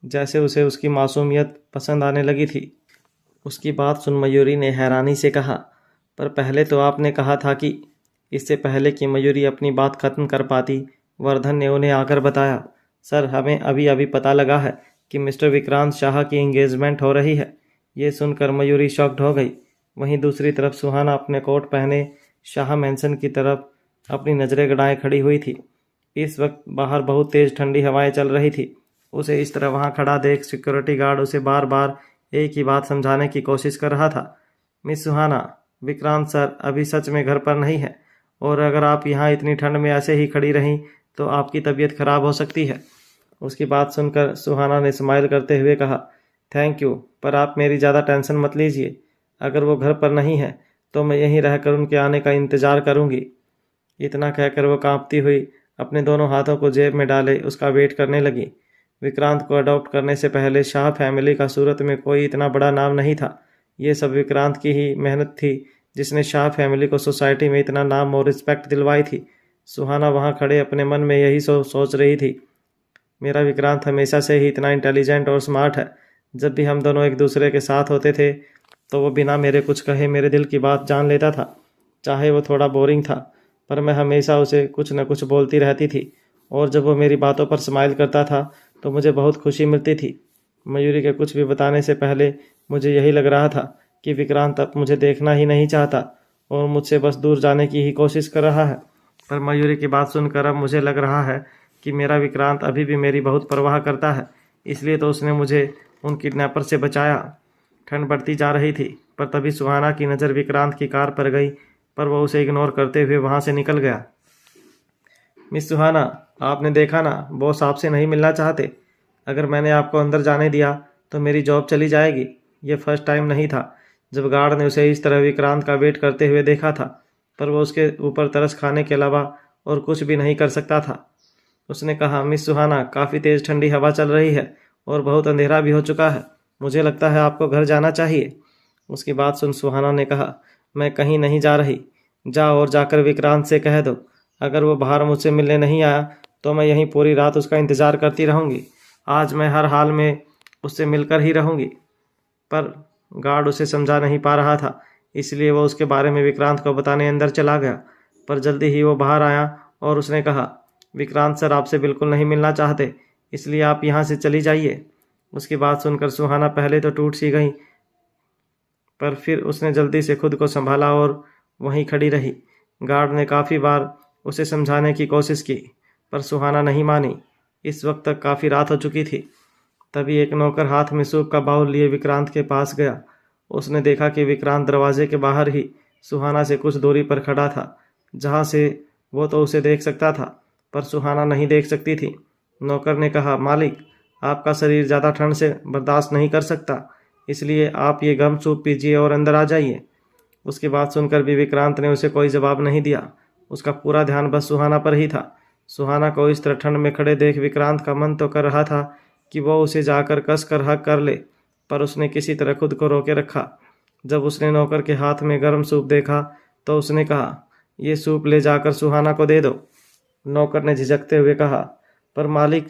जैसे उसे उसकी मासूमियत पसंद आने लगी थी। उसकी बात सुन मयूरी ने हैरानी से कहा, पर पहले तो आपने कहा था कि। इससे पहले कि मयूरी अपनी बात खत्म कर पाती, वर्धन ने उन्हें आकर बताया, सर हमें अभी अभी पता लगा है कि मिस्टर विक्रांत शाह की एंगेजमेंट हो रही है। ये सुनकर मयूरी शॉक्ड हो गई। वहीं दूसरी तरफ सुहाना अपने कोट पहने शाह मैंसन की तरफ अपनी नज़रें गड़ाए खड़ी हुई थी। इस वक्त बाहर बहुत तेज़ ठंडी हवाएं चल रही थी। उसे इस तरह वहां खड़ा देख सिक्योरिटी गार्ड उसे बार बार एक ही बात समझाने की कोशिश कर रहा था। मिस सुहाना, विक्रांत सर अभी सच में घर पर नहीं है, और अगर आप यहाँ इतनी ठंड में ऐसे ही खड़ी रहीं तो आपकी तबीयत खराब हो सकती है। उसकी बात सुनकर सुहाना ने स्माइल करते हुए कहा, थैंक यू, पर आप मेरी ज़्यादा टेंशन मत लीजिए। अगर वो घर पर नहीं है तो मैं यहीं रहकर उनके आने का इंतज़ार करूँगी। इतना कहकर वो कांपती हुई अपने दोनों हाथों को जेब में डाले उसका वेट करने लगी। विक्रांत को अडॉप्ट करने से पहले शाह फैमिली का सूरत में कोई इतना बड़ा नाम नहीं था। ये सब विक्रांत की ही मेहनत थी जिसने शाह फैमिली को सोसाइटी में इतना नाम और रिस्पेक्ट दिलवाई थी। सुहाना वहाँ खड़े अपने मन में यही सोच रही थी, मेरा विक्रांत हमेशा से ही इतना इंटेलिजेंट और स्मार्ट है। जब भी हम दोनों एक दूसरे के साथ होते थे तो वो बिना मेरे कुछ कहे मेरे दिल की बात जान लेता था। चाहे वो थोड़ा बोरिंग था, पर मैं हमेशा उसे कुछ न कुछ बोलती रहती थी, और जब वो मेरी बातों पर स्माइल करता था तो मुझे बहुत खुशी मिलती थी। मयूरी के कुछ भी बताने से पहले मुझे यही लग रहा था कि विक्रांत अब मुझे देखना ही नहीं चाहता और मुझसे बस दूर जाने की ही कोशिश कर रहा है। पर मयूरी की बात सुनकर अब मुझे लग रहा है कि मेरा विक्रांत अभी भी मेरी बहुत परवाह करता है, इसलिए तो उसने मुझे उन किडनैपर से बचाया। ठंड बढ़ती जा रही थी, पर तभी सुहाना की नज़र विक्रांत की कार पर गई, पर वह उसे इग्नोर करते हुए वहाँ से निकल गया। मिस सुहाना, आपने देखा ना, बॉस आपसे नहीं मिलना चाहते। अगर मैंने आपको अंदर जाने दिया तो मेरी जॉब चली जाएगी। ये फर्स्ट टाइम नहीं था जब गार्ड ने उसे इस तरह विक्रांत का वेट करते हुए देखा था, पर वो उसके ऊपर तरस खाने के अलावा और कुछ भी नहीं कर सकता था। उसने कहा, मिस सुहाना, काफ़ी तेज़ ठंडी हवा चल रही है और बहुत अंधेरा भी हो चुका है। मुझे लगता है आपको घर जाना चाहिए। उसकी बात सुन सुहाना ने कहा, मैं कहीं नहीं जा रही। जा और जाकर विक्रांत से कह दो, अगर वो बाहर मुझसे मिलने नहीं आया तो मैं यहीं पूरी रात उसका इंतज़ार करती रहूँगी। आज मैं हर हाल में उससे मिलकर ही रहूँगी। पर गार्ड उसे समझा नहीं पा रहा था, इसलिए वो उसके बारे में विक्रांत को बताने अंदर चला गया। पर जल्दी ही वो बाहर आया और उसने कहा, विक्रांत सर आपसे बिल्कुल नहीं मिलना चाहते, इसलिए आप यहाँ से चली जाइए। उसकी बात सुनकर सुहाना पहले तो टूट सी गई, पर फिर उसने जल्दी से खुद को संभाला और वहीं खड़ी रही। गार्ड ने काफ़ी बार उसे समझाने की कोशिश की, पर सुहाना नहीं मानी। इस वक्त तक काफ़ी रात हो चुकी थी। तभी एक नौकर हाथ में सूप का बाउल लिए विक्रांत के पास गया। उसने देखा कि विक्रांत दरवाजे के बाहर ही सुहाना से कुछ दूरी पर खड़ा था, जहाँ से वो तो उसे देख सकता था पर सुहाना नहीं देख सकती थी। नौकर ने कहा, मालिक, आपका शरीर ज़्यादा ठंड से बर्दाश्त नहीं कर सकता, इसलिए आप ये गर्म सूप पीजिए और अंदर आ जाइए। उसकी बात सुनकर भी विक्रांत ने उसे कोई जवाब नहीं दिया। उसका पूरा ध्यान बस सुहाना पर ही था। सुहाना को इस तरह ठंड में खड़े देख विक्रांत का मन तो कर रहा था कि वो उसे जाकर कस कर हक कर ले, पर उसने किसी तरह खुद को रोके रखा। जब उसने नौकर के हाथ में गर्म सूप देखा तो उसने कहा, ये सूप ले जाकर सुहाना को दे दो। नौकर ने झिझकते हुए कहा, पर मालिक।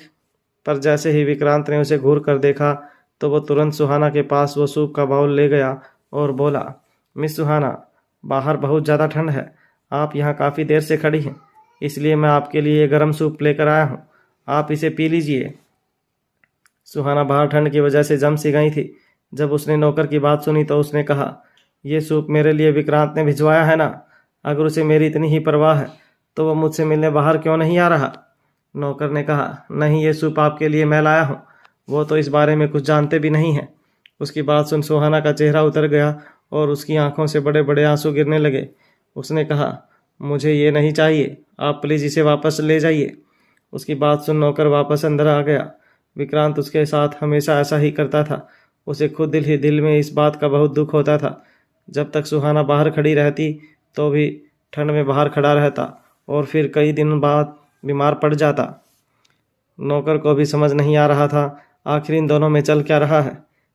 पर जैसे ही विक्रांत ने उसे घूर कर देखा तो वो तुरंत सुहाना के पास वो सूप का बाउल ले गया और बोला, मिस सुहाना, बाहर बहुत ज़्यादा ठंड है, आप यहाँ काफ़ी देर से खड़ी हैं, इसलिए मैं आपके लिए गर्म सूप लेकर आया हूँ, आप इसे पी लीजिए। सुहाना बाहर ठंड की वजह से जम सी गई थी। जब उसने नौकर की बात सुनी तो उसने कहा, ये सूप मेरे लिए विक्रांत ने भिजवाया है ना। अगर उसे मेरी इतनी ही परवाह है तो वह मुझसे मिलने बाहर क्यों नहीं आ रहा। नौकर ने कहा, नहीं, ये सूप आपके लिए मैं लाया हूँ, वो तो इस बारे में कुछ जानते भी नहीं हैं। उसकी बात सुन सुहाना का चेहरा उतर गया और उसकी आंखों से बड़े बड़े आंसू गिरने लगे। उसने कहा, मुझे ये नहीं चाहिए, आप प्लीज़ इसे वापस ले जाइए। उसकी बात सुन नौकर वापस अंदर आ गया। विक्रांत उसके साथ हमेशा ऐसा ही करता था। उसे खुद दिल ही दिल में इस बात का बहुत दुख होता था। जब तक सुहाना बाहर खड़ी रहती तो भी ठंड में बाहर खड़ा रहता और फिर कई दिन बाद बीमार पड़ जाता। नौकर को भी समझ नहीं आ रहा था आखिर इन दोनों में चल क्या रहा है।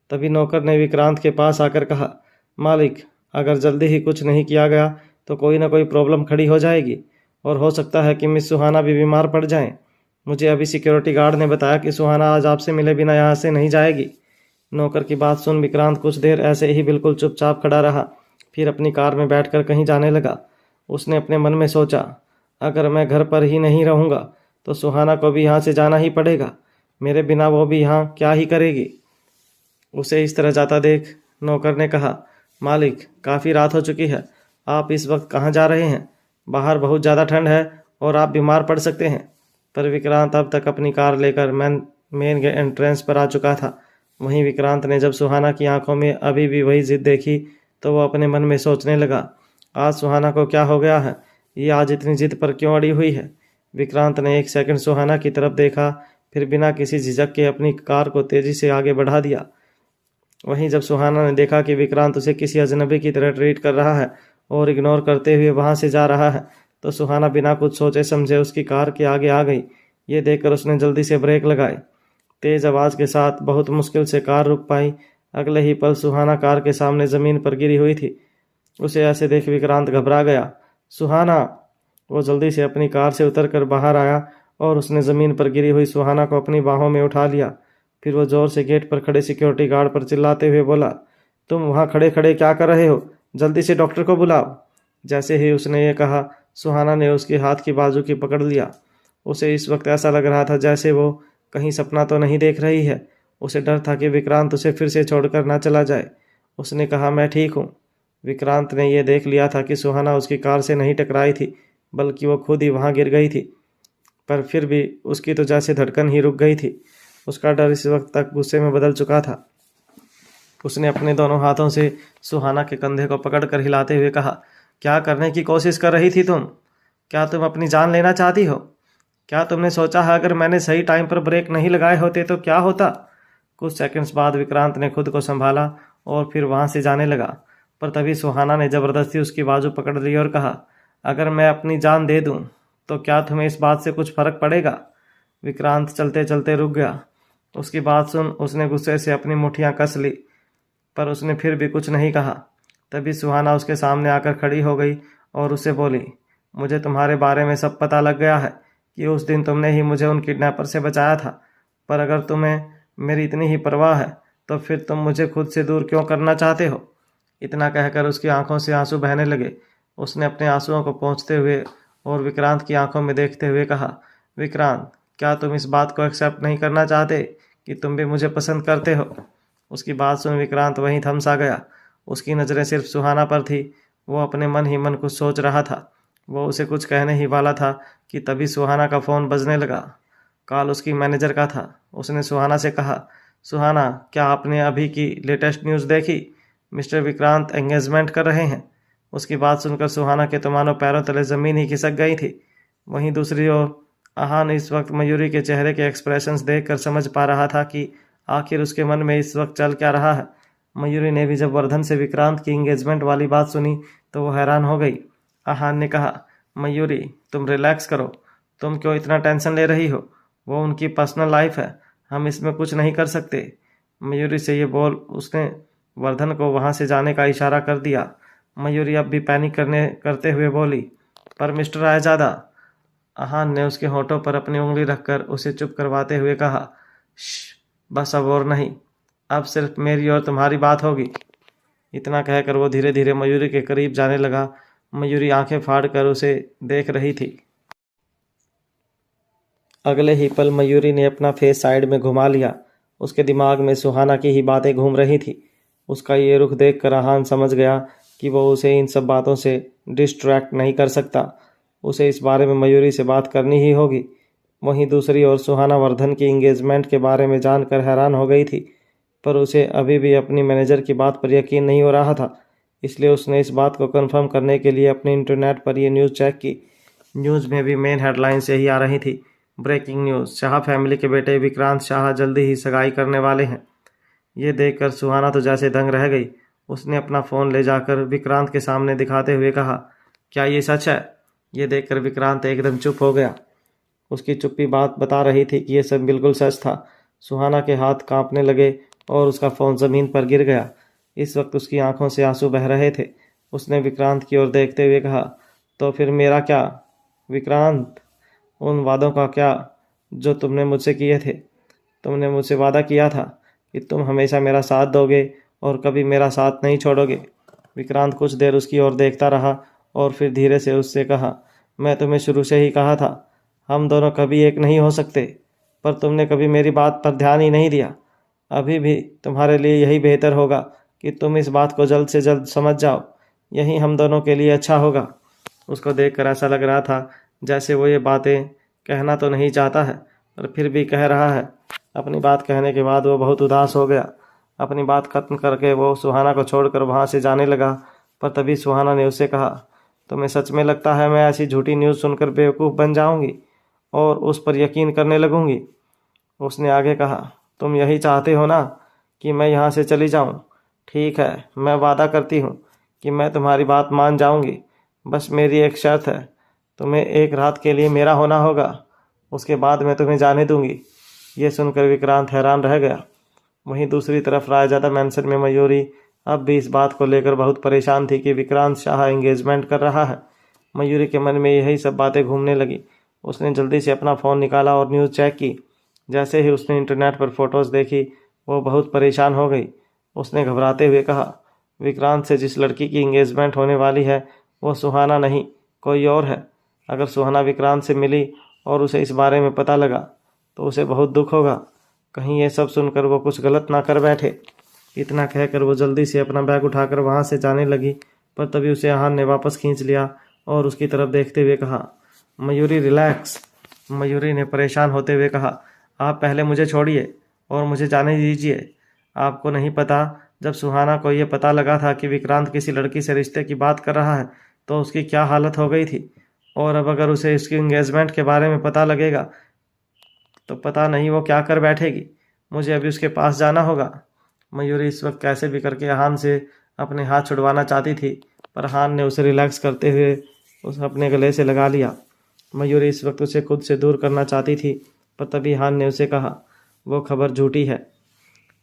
तभी नौकर ने विक्रांत के पास आकर कहा, मालिक, अगर जल्दी ही कुछ नहीं किया गया तो कोई ना कोई प्रॉब्लम खड़ी हो जाएगी और हो सकता है कि मिस सुहाना भी बीमार पड़ जाएं। मुझे अभी सिक्योरिटी गार्ड ने बताया कि सुहाना आज आपसे मिले बिना यहाँ से नहीं जाएगी। नौकर की बात सुन विक्रांत कुछ देर ऐसे ही बिल्कुल चुपचाप खड़ा रहा, फिर अपनी कार में बैठकर कहीं जाने लगा। उसने अपने मन में सोचा, अगर मैं घर पर ही नहीं रहूँगा तो सुहाना को भी यहाँ से जाना ही पड़ेगा। मेरे बिना वो भी यहाँ क्या ही करेगी। उसे इस तरह जाता देख नौकर ने कहा, मालिक, काफ़ी रात हो चुकी है, आप इस वक्त कहाँ जा रहे हैं? बाहर बहुत ज़्यादा ठंड है और आप बीमार पड़ सकते हैं। पर विक्रांत अब तक अपनी कार लेकर मेन एंट्रेंस पर आ चुका था। वहीं विक्रांत ने जब सुहाना की आंखों में अभी भी वही जिद देखी तो वह अपने मन में सोचने लगा, आज सुहाना को क्या हो गया है? ये आज इतनी जिद पर क्यों अड़ी हुई है? विक्रांत ने एक सेकंड सुहाना की तरफ देखा, फिर बिना किसी झिझक के अपनी कार को तेजी से आगे बढ़ा दिया। वहीं जब सुहाना ने देखा कि विक्रांत उसे किसी अजनबी की तरह ट्रीट कर रहा है और इग्नोर करते हुए वहां से जा रहा है तो सुहाना बिना कुछ सोचे समझे उसकी कार के आगे आ गई। ये देखकर उसने जल्दी से ब्रेक लगाए। तेज आवाज़ के साथ बहुत मुश्किल से कार रुक पाई। अगले ही पल सुहाना कार के सामने ज़मीन पर गिरी हुई थी। उसे ऐसे देख विक्रांत घबरा गया। सुहाना! वो जल्दी से अपनी कार से उतरकर बाहर आया और उसने ज़मीन पर गिरी हुई सुहाना को अपनी बाहों में उठा लिया। फिर वो जोर से गेट पर खड़े सिक्योरिटी गार्ड पर चिल्लाते हुए बोला, तुम वहाँ खड़े खड़े क्या कर रहे हो? जल्दी से डॉक्टर को बुलाओ। जैसे ही उसने ये कहा, सुहाना ने उसके हाथ की बाजू की पकड़ लिया। उसे इस वक्त ऐसा लग रहा था जैसे वो कहीं सपना तो नहीं देख रही है। उसे डर था कि विक्रांत उसे फिर से छोड़कर ना चला जाए। उसने कहा, मैं ठीक हूँ। विक्रांत ने यह देख लिया था कि सुहाना उसकी कार से नहीं टकराई थी, बल्कि वो खुद ही वहाँ गिर गई थी। पर फिर भी उसकी तो जैसे धड़कन ही रुक गई थी। उसका डर इस वक्त तक गुस्से में बदल चुका था। उसने अपने दोनों हाथों से सुहाना के कंधे को पकड़कर हिलाते हुए कहा, क्या करने की कोशिश कर रही थी तुम? क्या तुम अपनी जान लेना चाहती हो? क्या तुमने सोचा है अगर मैंने सही टाइम पर ब्रेक नहीं लगाए होते तो क्या होता? कुछ सेकंड्स बाद विक्रांत ने खुद को संभाला और फिर वहां से जाने लगा। पर तभी सुहाना ने ज़बरदस्ती उसकी बाजू पकड़ ली और कहा, अगर मैं अपनी जान दे दूं तो क्या तुम्हें इस बात से कुछ फ़र्क पड़ेगा? विक्रांत चलते चलते रुक गया। उसकी बात सुन उसने गुस्से से अपनी मुठ्ठियां कस ली, पर उसने फिर भी कुछ नहीं कहा। तभी सुहाना उसके सामने आकर खड़ी हो गई और उसे बोली, मुझे तुम्हारे बारे में सब पता लग गया है कि उस दिन तुमने ही मुझे उन किडनैपर से बचाया था। पर अगर तुम्हें मेरी इतनी ही परवाह है तो फिर तुम मुझे खुद से दूर क्यों करना चाहते हो? इतना कहकर उसकी आंखों से आंसू बहने लगे। उसने अपने आंसुओं को पोंछते हुए और विक्रांत की आंखों में देखते हुए कहा, विक्रांत, क्या तुम इस बात को एक्सेप्ट नहीं करना चाहते कि तुम भी मुझे पसंद करते हो? उसकी बात सुन विक्रांत वहीं थम सा गया। उसकी नज़रें सिर्फ सुहाना पर थी। वो अपने मन ही मन कुछ सोच रहा था। वो उसे कुछ कहने ही वाला था कि तभी सुहाना का फ़ोन बजने लगा। कॉल उसकी मैनेजर का था। उसने सुहाना से कहा, सुहाना, क्या आपने अभी की लेटेस्ट न्यूज़ देखी? मिस्टर विक्रांत एंगेजमेंट कर रहे हैं। उसकी बात सुनकर सुहाना के तो मानो पैरों तले ज़मीन ही खिसक गई थी। वहीं दूसरी ओर आहान इस वक्त मयूरी के चेहरे के एक्सप्रेशंस देखकर समझ पा रहा था कि आखिर उसके मन में इस वक्त चल क्या रहा है। मयूरी ने भी जब वर्धन से विक्रांत की एंगेजमेंट वाली बात सुनी तो वो हैरान हो गई। आहान ने कहा, मयूरी, तुम रिलैक्स करो। तुम क्यों इतना टेंशन ले रही हो? वो उनकी पर्सनल लाइफ है, हम इसमें कुछ नहीं कर सकते। मयूरी से ये बोल उसने वर्धन को वहाँ से जाने का इशारा कर दिया। मयूरी अब भी पैनिक करते हुए बोली, पर मिस्टर रायजादा। आहान ने उसके होठों पर अपनी उंगली रखकर उसे चुप करवाते हुए कहा, बस अब और नहीं, अब सिर्फ मेरी और तुम्हारी बात होगी। इतना कहकर वो धीरे धीरे मयूरी के करीब जाने लगा। मयूरी आंखें फाड़ कर उसे देख रही थी। अगले ही पल मयूरी ने अपना फेस साइड में घुमा लिया। उसके दिमाग में सुहाना की ही बातें घूम रही थी। उसका ये रुख देखकर आहान समझ गया कि वो उसे इन सब बातों से डिस्ट्रैक्ट नहीं कर सकता। उसे इस बारे में मयूरी से बात करनी ही होगी। वहीं दूसरी ओर सुहाना वर्धन की एंगेजमेंट के बारे में जानकर हैरान हो गई थी, पर उसे अभी भी अपनी मैनेजर की बात पर यकीन नहीं हो रहा था। इसलिए उसने इस बात को कंफर्म करने के लिए अपने इंटरनेट पर यह न्यूज़ चेक की। न्यूज़ में भी मेन हेडलाइन से ही आ रही थी, ब्रेकिंग न्यूज़, शाह फैमिली के बेटे विक्रांत शाह जल्दी ही सगाई करने वाले हैं। ये देखकर सुहाना तो जैसे दंग रह गई। उसने अपना फ़ोन ले जाकर विक्रांत के सामने दिखाते हुए कहा, क्या ये सच है? ये देखकर विक्रांत एकदम चुप हो गया। उसकी चुप्पी बात बता रही थी कि ये सब बिल्कुल सच था। सुहाना के हाथ कांपने लगे और उसका फ़ोन ज़मीन पर गिर गया। इस वक्त उसकी आंखों से आंसू बह रहे थे। उसने विक्रांत की ओर देखते हुए कहा, तो फिर मेरा क्या विक्रांत? उन वादों का क्या जो तुमने मुझसे किए थे? तुमने मुझसे वादा किया था कि तुम हमेशा मेरा साथ दोगे और कभी मेरा साथ नहीं छोड़ोगे। विक्रांत कुछ देर उसकी ओर देखता रहा और फिर धीरे से उससे कहा, मैं तुम्हें शुरू से ही कहा था, हम दोनों कभी एक नहीं हो सकते, पर तुमने कभी मेरी बात पर ध्यान ही नहीं दिया। अभी भी तुम्हारे लिए यही बेहतर होगा कि तुम इस बात को जल्द से जल्द समझ जाओ। यही हम दोनों के लिए अच्छा होगा। उसको देखकर ऐसा लग रहा था जैसे वो ये बातें कहना तो नहीं चाहता है, पर फिर भी कह रहा है। अपनी बात कहने के बाद वो बहुत उदास हो गया। अपनी बात खत्म करके वो सुहाना को छोड़कर वहाँ से जाने लगा, पर तभी सुहाना ने उससे कहा, तुम्हें सच में लगता है मैं ऐसी झूठी न्यूज़ सुनकर बेवकूफ़ बन जाऊंगी और उस पर यकीन करने लगूंगी? उसने आगे कहा, तुम यही चाहते हो ना कि मैं यहाँ से चली जाऊँ? ठीक है, मैं वादा करती हूँ कि मैं तुम्हारी बात मान जाऊंगी। बस मेरी एक शर्त है, तुम्हें एक रात के लिए मेरा होना होगा, उसके बाद मैं तुम्हें जाने दूंगी। ये सुनकर विक्रांत हैरान रह गया। वहीं दूसरी तरफ रायजादा मैंसन में मयूरी अब भी इस बात को लेकर बहुत परेशान थी कि विक्रांत शाह एंगेजमेंट कर रहा है। मयूरी के मन में यही सब बातें घूमने लगी। उसने जल्दी से अपना फ़ोन निकाला और न्यूज़ चेक की। जैसे ही उसने इंटरनेट पर फ़ोटोज़ देखी, वो बहुत परेशान हो गई। उसने घबराते हुए कहा, विक्रांत से जिस लड़की की एंगेजमेंट होने वाली है वो सुहाना नहीं, कोई और है। अगर सुहाना विक्रांत से मिली और उसे इस बारे में पता लगा तो उसे बहुत दुख होगा। कहीं ये सब सुनकर वो कुछ गलत ना कर बैठे। इतना कहकर वो जल्दी से अपना बैग उठाकर वहाँ से जाने लगी, पर तभी उसे आहान ने वापस खींच लिया और उसकी तरफ देखते हुए कहा, मयूरी रिलैक्स। मयूरी ने परेशान होते हुए कहा, आप पहले मुझे छोड़िए और मुझे जाने दीजिए। आपको नहीं पता, जब सुहाना को ये पता लगा था कि विक्रांत किसी लड़की से रिश्ते की बात कर रहा है तो उसकी क्या हालत हो गई थी। और अब अगर उसे इसकी एंगेजमेंट के बारे में पता लगेगा तो पता नहीं वो क्या कर बैठेगी। मुझे अभी उसके पास जाना होगा। मयूरी इस वक्त कैसे भी करके हान से अपने हाथ छुड़वाना चाहती थी, पर हान ने उसे रिलैक्स करते हुए उसे अपने गले से लगा लिया। मयूरी इस वक्त उसे खुद से दूर करना चाहती थी, पर तभी हान ने उसे कहा, वो खबर झूठी है।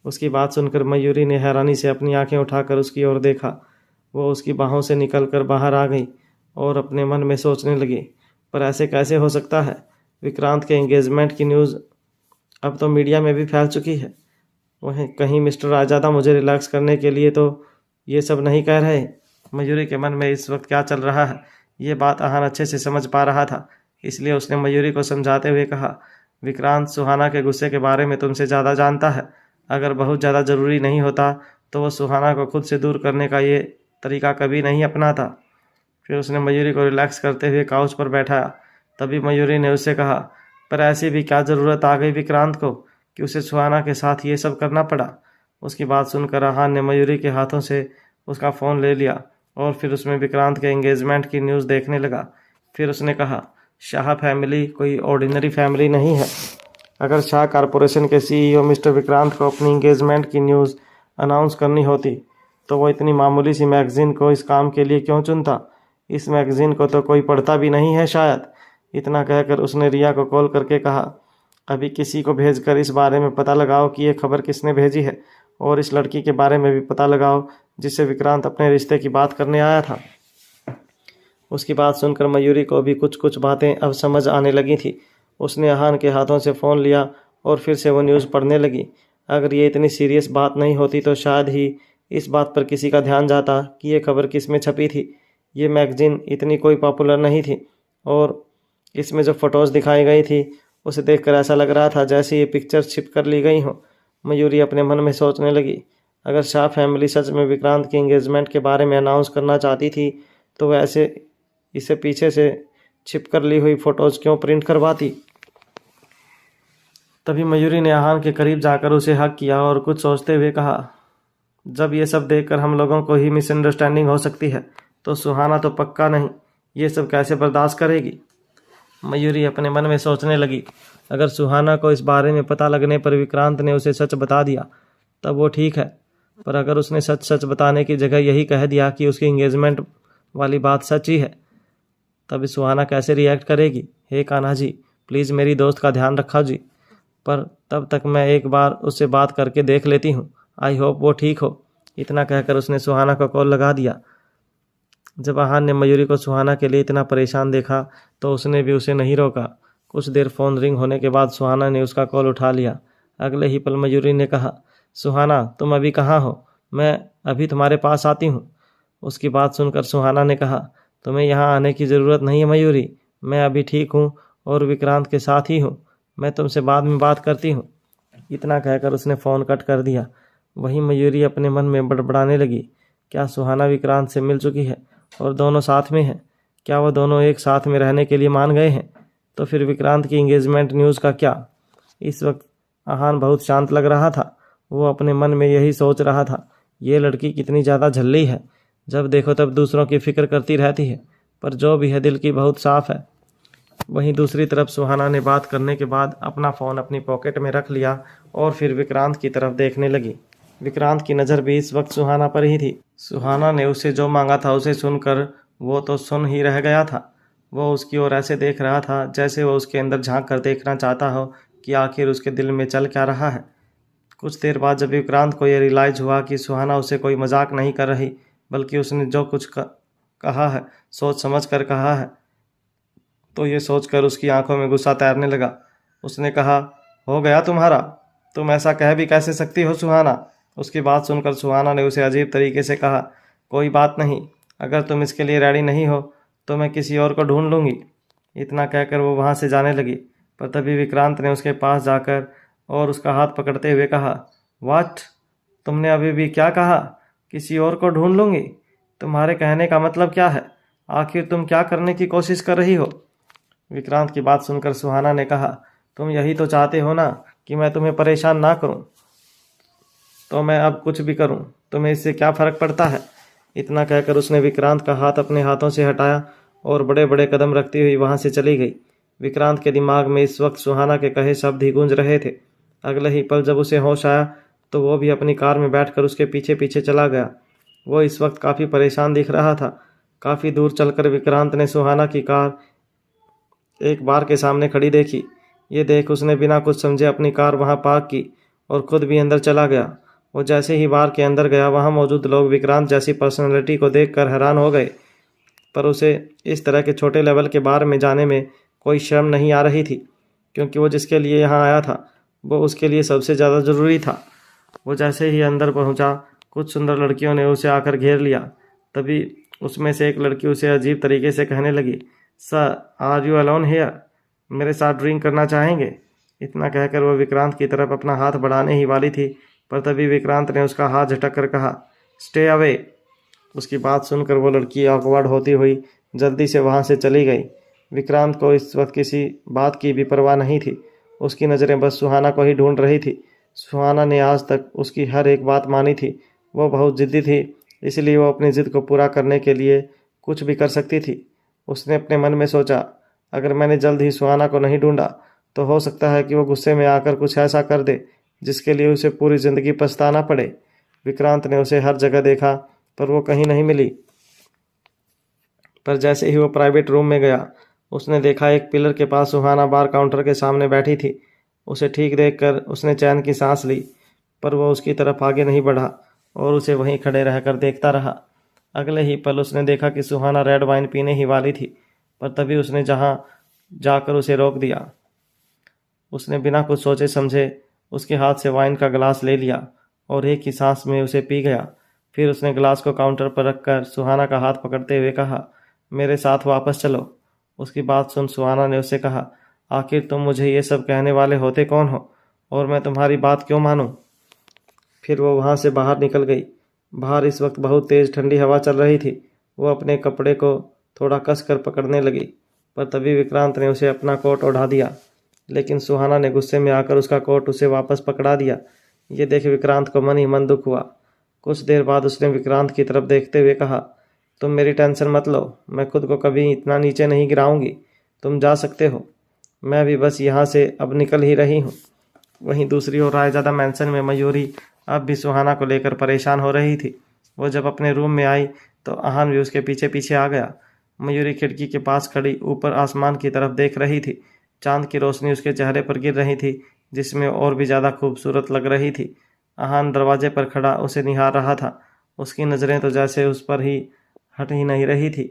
उसकी बात सुनकर मयूरी ने हैरानी से अपनी आंखें उठाकर उसकी ओर देखा। वो उसकी बाहों से निकलकर बाहर आ गई और अपने मन में सोचने लगी, पर ऐसे कैसे हो सकता है? विक्रांत के एंगेजमेंट की न्यूज़ अब तो मीडिया में भी फैल चुकी है। वहीं कहीं मिस्टर रायजादा मुझे रिलैक्स करने के लिए तो ये सब नहीं कह रहे। मयूरी के मन में इस वक्त क्या चल रहा है, ये बात आहान अच्छे से समझ पा रहा था। इसलिए उसने मयूरी को समझाते हुए कहा, विक्रांत सुहाना के गुस्से के बारे में तुमसे ज़्यादा जानता है। अगर बहुत ज़्यादा ज़रूरी नहीं होता तो वह सुहाना को खुद से दूर करने का ये तरीका कभी नहीं अपनाता। फिर उसने मयूरी को रिलैक्स करते हुए काउच पर बैठाया। तभी मयूरी ने उससे कहा, पर ऐसी भी क्या ज़रूरत आ गई विक्रांत को कि उसे सुहाना के साथ ये सब करना पड़ा। उसकी बात सुनकर आहान ने मयूरी के हाथों से उसका फ़ोन ले लिया और फिर उसमें विक्रांत के एंगेजमेंट की न्यूज़ देखने लगा। फिर उसने कहा, शाह फैमिली कोई ऑर्डिनरी फैमिली नहीं है। अगर शाह कॉरपोरेशन के सीईओ मिस्टर विक्रांत को अपनी एंगेजमेंट की न्यूज़ अनाउंस करनी होती तो वो इतनी मामूली सी मैगज़ीन को इस काम के लिए क्यों चुनता? इस मैगज़ीन को तो कोई पढ़ता भी नहीं है शायद। इतना कहकर उसने रिया को कॉल करके कहा, अभी किसी को भेजकर इस बारे में पता लगाओ कि ये खबर किसने भेजी है और इस लड़की के बारे में भी पता लगाओ जिससे विक्रांत अपने रिश्ते की बात करने आया था। उसकी बात सुनकर मयूरी को भी कुछ कुछ बातें अब समझ आने लगी थी। उसने आहान के हाथों से फ़ोन लिया और फिर से वो न्यूज़ पढ़ने लगी। अगर ये इतनी सीरियस बात नहीं होती तो शायद ही इस बात पर किसी का ध्यान जाता कि ये खबर किस में छपी थी। ये मैगज़ीन इतनी कोई पॉपुलर नहीं थी और इसमें जो फ़ोटोज़ दिखाई गई थी उसे देखकर ऐसा लग रहा था जैसे ये पिक्चर छिप कर ली गई हों। मयूरी अपने मन में सोचने लगी, अगर शाह फैमिली सच में विक्रांत की एंगेजमेंट के बारे में अनाउंस करना चाहती थी तो वैसे इसे पीछे से छिप कर ली हुई फ़ोटोज़ क्यों प्रिंट करवाती। तभी मयूरी ने आहान के करीब जाकर उसे हक किया और कुछ सोचते हुए कहा, जब ये सब देखकर हम लोगों को ही मिसअंडरस्टैंडिंग हो सकती है तो सुहाना तो पक्का नहीं ये सब कैसे बर्दाश्त करेगी। मयूरी अपने मन में सोचने लगी, अगर सुहाना को इस बारे में पता लगने पर विक्रांत ने उसे सच बता दिया तब वो ठीक है, पर अगर उसने सच सच बताने की जगह यही कह दिया कि उसकी एंगेजमेंट वाली बात सच ही है, तब सुहाना कैसे रिएक्ट करेगी। हे कान्हा जी, प्लीज़ मेरी दोस्त का ध्यान रखा जी। पर तब तक मैं एक बार उससे बात करके देख लेती हूँ। आई होप वो ठीक हो। इतना कहकर उसने सुहाना को कॉल लगा दिया। जब आहान ने मयूरी को सुहाना के लिए इतना परेशान देखा तो उसने भी उसे नहीं रोका। कुछ देर फ़ोन रिंग होने के बाद सुहाना ने उसका कॉल उठा लिया। अगले ही पल मयूरी ने कहा, सुहाना तुम अभी कहाँ हो? मैं अभी तुम्हारे पास आती हूँ। उसकी बात सुनकर सुहाना ने कहा, तुम्हें यहाँ आने की ज़रूरत नहीं है मयूरी, मैं अभी ठीक हूँ और विक्रांत के साथ ही हूँ, मैं तुमसे बाद में बात करती हूँ। इतना कहकर उसने फ़ोन कट कर दिया। वहीं मयूरी अपने मन में बड़बड़ाने लगी, क्या सुहाना विक्रांत से मिल चुकी है और दोनों साथ में हैं? क्या वह दोनों एक साथ में रहने के लिए मान गए हैं? तो फिर विक्रांत की एंगेजमेंट न्यूज़ का क्या? इस वक्त आहान बहुत शांत लग रहा था। वो अपने मन में यही सोच रहा था, ये लड़की कितनी ज़्यादा झल्ली है, जब देखो तब दूसरों की फिक्र करती रहती है, पर जो भी है दिल की बहुत साफ है। वहीं दूसरी तरफ सुहाना ने बात करने के बाद अपना फ़ोन अपनी पॉकेट में रख लिया और फिर विक्रांत की तरफ देखने लगी। विक्रांत की नज़र भी इस वक्त सुहाना पर ही थी। सुहाना ने उसे जो मांगा था उसे सुनकर वो तो सुन ही रह गया था। वो उसकी ओर ऐसे देख रहा था जैसे वो उसके अंदर झांक कर देखना चाहता हो कि आखिर उसके दिल में चल क्या रहा है। कुछ देर बाद जब विक्रांत को यह रियलाइज़ हुआ कि सुहाना उसे कोई मजाक नहीं कर रही, बल्कि उसने जो कुछ कहा है सोच समझ कर कहा है, तो ये सोचकर उसकी आंखों में गुस्सा तैरने लगा। उसने कहा, हो गया तुम्हारा? तुम ऐसा कह भी कैसे सकती हो सुहाना? उसकी बात सुनकर सुहाना ने उसे अजीब तरीके से कहा, कोई बात नहीं, अगर तुम इसके लिए रेडी नहीं हो तो मैं किसी और को ढूंढ लूँगी। इतना कहकर वो वहाँ से जाने लगी, पर तभी विक्रांत ने उसके पास जाकर और उसका हाथ पकड़ते हुए कहा, वाट, तुमने अभी भी क्या कहा? किसी और को ढूंढ लूँगी? तुम्हारे कहने का मतलब क्या है? आखिर तुम क्या करने की कोशिश कर रही हो? विक्रांत की बात सुनकर सुहाना ने कहा, तुम यही तो चाहते हो ना कि मैं तुम्हें परेशान ना करूं, तो मैं अब कुछ भी करूं, तुम्हें इससे क्या फ़र्क पड़ता है? इतना कहकर उसने विक्रांत का हाथ अपने हाथों से हटाया और बड़े बड़े कदम रखती हुई वहां से चली गई। विक्रांत के दिमाग में इस वक्त सुहाना के कहे शब्द ही गूंज रहे थे। अगले ही पल जब उसे होश आया तो वो भी अपनी कार में बैठकर उसके पीछे पीछे चला गया। वो इस वक्त काफ़ी परेशान दिख रहा था। काफ़ी दूर चलकर विक्रांत ने सुहाना की कार एक बार के सामने खड़ी देखी। ये देख उसने बिना कुछ समझे अपनी कार वहां पार्क की और खुद भी अंदर चला गया। वो जैसे ही बार के अंदर गया, वहां मौजूद लोग विक्रांत जैसी पर्सनैलिटी को देखकर हैरान हो गए, पर उसे इस तरह के छोटे लेवल के बार में जाने में कोई शर्म नहीं आ रही थी, क्योंकि वो जिसके लिए यहाँ आया था वो उसके लिए सबसे ज़्यादा ज़रूरी था। वो जैसे ही अंदर पहुँचा, कुछ सुंदर लड़कियों ने उसे आकर घेर लिया। तभी उसमें से एक लड़की उसे अजीब तरीके से कहने लगी, sir are you alone here? मेरे साथ ड्रिंक करना चाहेंगे? इतना कहकर वह विक्रांत की तरफ अपना हाथ बढ़ाने ही वाली थी, पर तभी विक्रांत ने उसका हाथ झटक कर कहा, स्टे अवे। उसकी बात सुनकर वो लड़की ऑकवर्ड होती हुई जल्दी से वहाँ से चली गई। विक्रांत को इस वक्त किसी बात की भी परवाह नहीं थी। उसकी नज़रें बस सुहाना को ही ढूंढ रही थी। सुहाना ने आज तक उसकी हर एक बात मानी थी। वो बहुत ज़िद्दी थी, इसलिए वो अपनी ज़िद को पूरा करने के लिए कुछ भी कर सकती थी। उसने अपने मन में सोचा, अगर मैंने जल्द ही सुहाना को नहीं ढूंढा तो हो सकता है कि वो गुस्से में आकर कुछ ऐसा कर दे जिसके लिए उसे पूरी ज़िंदगी पछताना पड़े। विक्रांत ने उसे हर जगह देखा पर वो कहीं नहीं मिली। पर जैसे ही वो प्राइवेट रूम में गया, उसने देखा एक पिलर के पास सुहाना बार काउंटर के सामने बैठी थी। उसे ठीक देखकर उसने चैन की सांस ली, पर वो उसकी तरफ आगे नहीं बढ़ा और उसे वहीं खड़े रहकर देखता रहा। अगले ही पल उसने देखा कि सुहाना रेड वाइन पीने ही वाली थी, पर तभी उसने जहां जाकर उसे रोक दिया। उसने बिना कुछ सोचे समझे उसके हाथ से वाइन का गिलास ले लिया और एक ही सांस में उसे पी गया। फिर उसने गिलास को काउंटर पर रखकर सुहाना का हाथ पकड़ते हुए कहा, मेरे साथ वापस चलो। उसकी बात सुन सुहाना ने उससे कहा, आखिर तुम मुझे ये सब कहने वाले होते कौन हो और मैं तुम्हारी बात क्यों मानूं? फिर वो वहाँ से बाहर निकल गई। बाहर इस वक्त बहुत तेज़ ठंडी हवा चल रही थी। वो अपने कपड़े को थोड़ा कस कर पकड़ने लगी, पर तभी विक्रांत ने उसे अपना कोट ओढ़ा दिया, लेकिन सुहाना ने गुस्से में आकर उसका कोट उसे वापस पकड़ा दिया। ये देख विक्रांत को मन ही मन दुख हुआ। कुछ देर बाद उसने विक्रांत की तरफ देखते हुए कहा, तुम मेरी टेंशन मत लो, मैं खुद को कभी इतना नीचे नहीं गिराऊंगी। तुम जा सकते हो, मैं भी बस यहाँ से अब निकल ही रही हूँ। वहीं दूसरी ओर रायजादा मैंसन में मयूरी अब भी सुहाना को लेकर परेशान हो रही थी। वो जब अपने रूम में आई तो आहान भी उसके पीछे पीछे आ गया। मयूरी खिड़की के पास खड़ी ऊपर आसमान की तरफ देख रही थी। चांद की रोशनी उसके चेहरे पर गिर रही थी, जिसमें और भी ज़्यादा खूबसूरत लग रही थी। आहान दरवाजे पर खड़ा उसे निहार रहा था। उसकी नज़रें तो जैसे उस पर ही हट ही नहीं रही थी।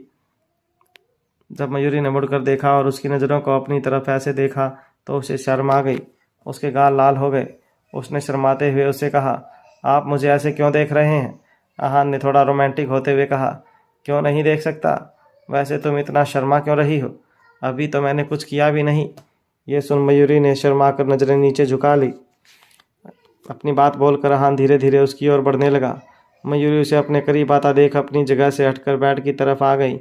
जब मयूरी ने मुड़कर देखा और उसकी नज़रों को अपनी तरफ ऐसे देखा तो उसे शर्म आ गई। उसके गाल लाल हो गए। उसने शर्माते हुए उससे कहा, आप मुझे ऐसे क्यों देख रहे हैं? आहान ने थोड़ा रोमांटिक होते हुए कहा, क्यों नहीं देख सकता? वैसे तुम इतना शर्मा क्यों रही हो? अभी तो मैंने कुछ किया भी नहीं। ये सुन मयूरी ने शर्मा कर नज़रें नीचे झुका ली। अपनी बात बोलकर आहान धीरे धीरे उसकी ओर बढ़ने लगा। मयूरी उसे अपने करीब आता देख अपनी जगह से हटकर बेड की तरफ आ गई।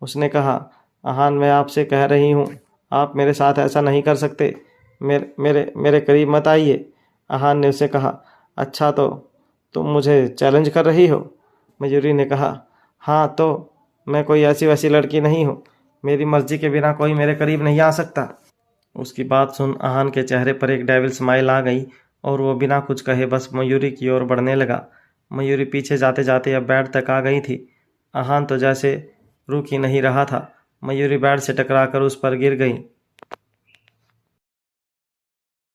उसने कहा, आहान, मैं आपसे कह रही हूँ, आप मेरे साथ ऐसा नहीं कर सकते। मेरे मेरे मेरे करीब मत आइए। आहान ने उसे कहा, अच्छा तो तुम मुझे चैलेंज कर रही हो? मयूरी ने कहा, हाँ तो मैं कोई ऐसी वैसी लड़की नहीं हूँ। मेरी मर्जी के बिना कोई मेरे करीब नहीं आ सकता। उसकी बात सुन आहान के चेहरे पर एक डेविल स्माइल आ गई और वो बिना कुछ कहे बस मयूरी की ओर बढ़ने लगा। मयूरी पीछे जाते जाते अब बेड तक आ गई थी। आहान तो जैसे रुक ही नहीं रहा था। मयूरी बेड से टकराकर उस पर गिर गई।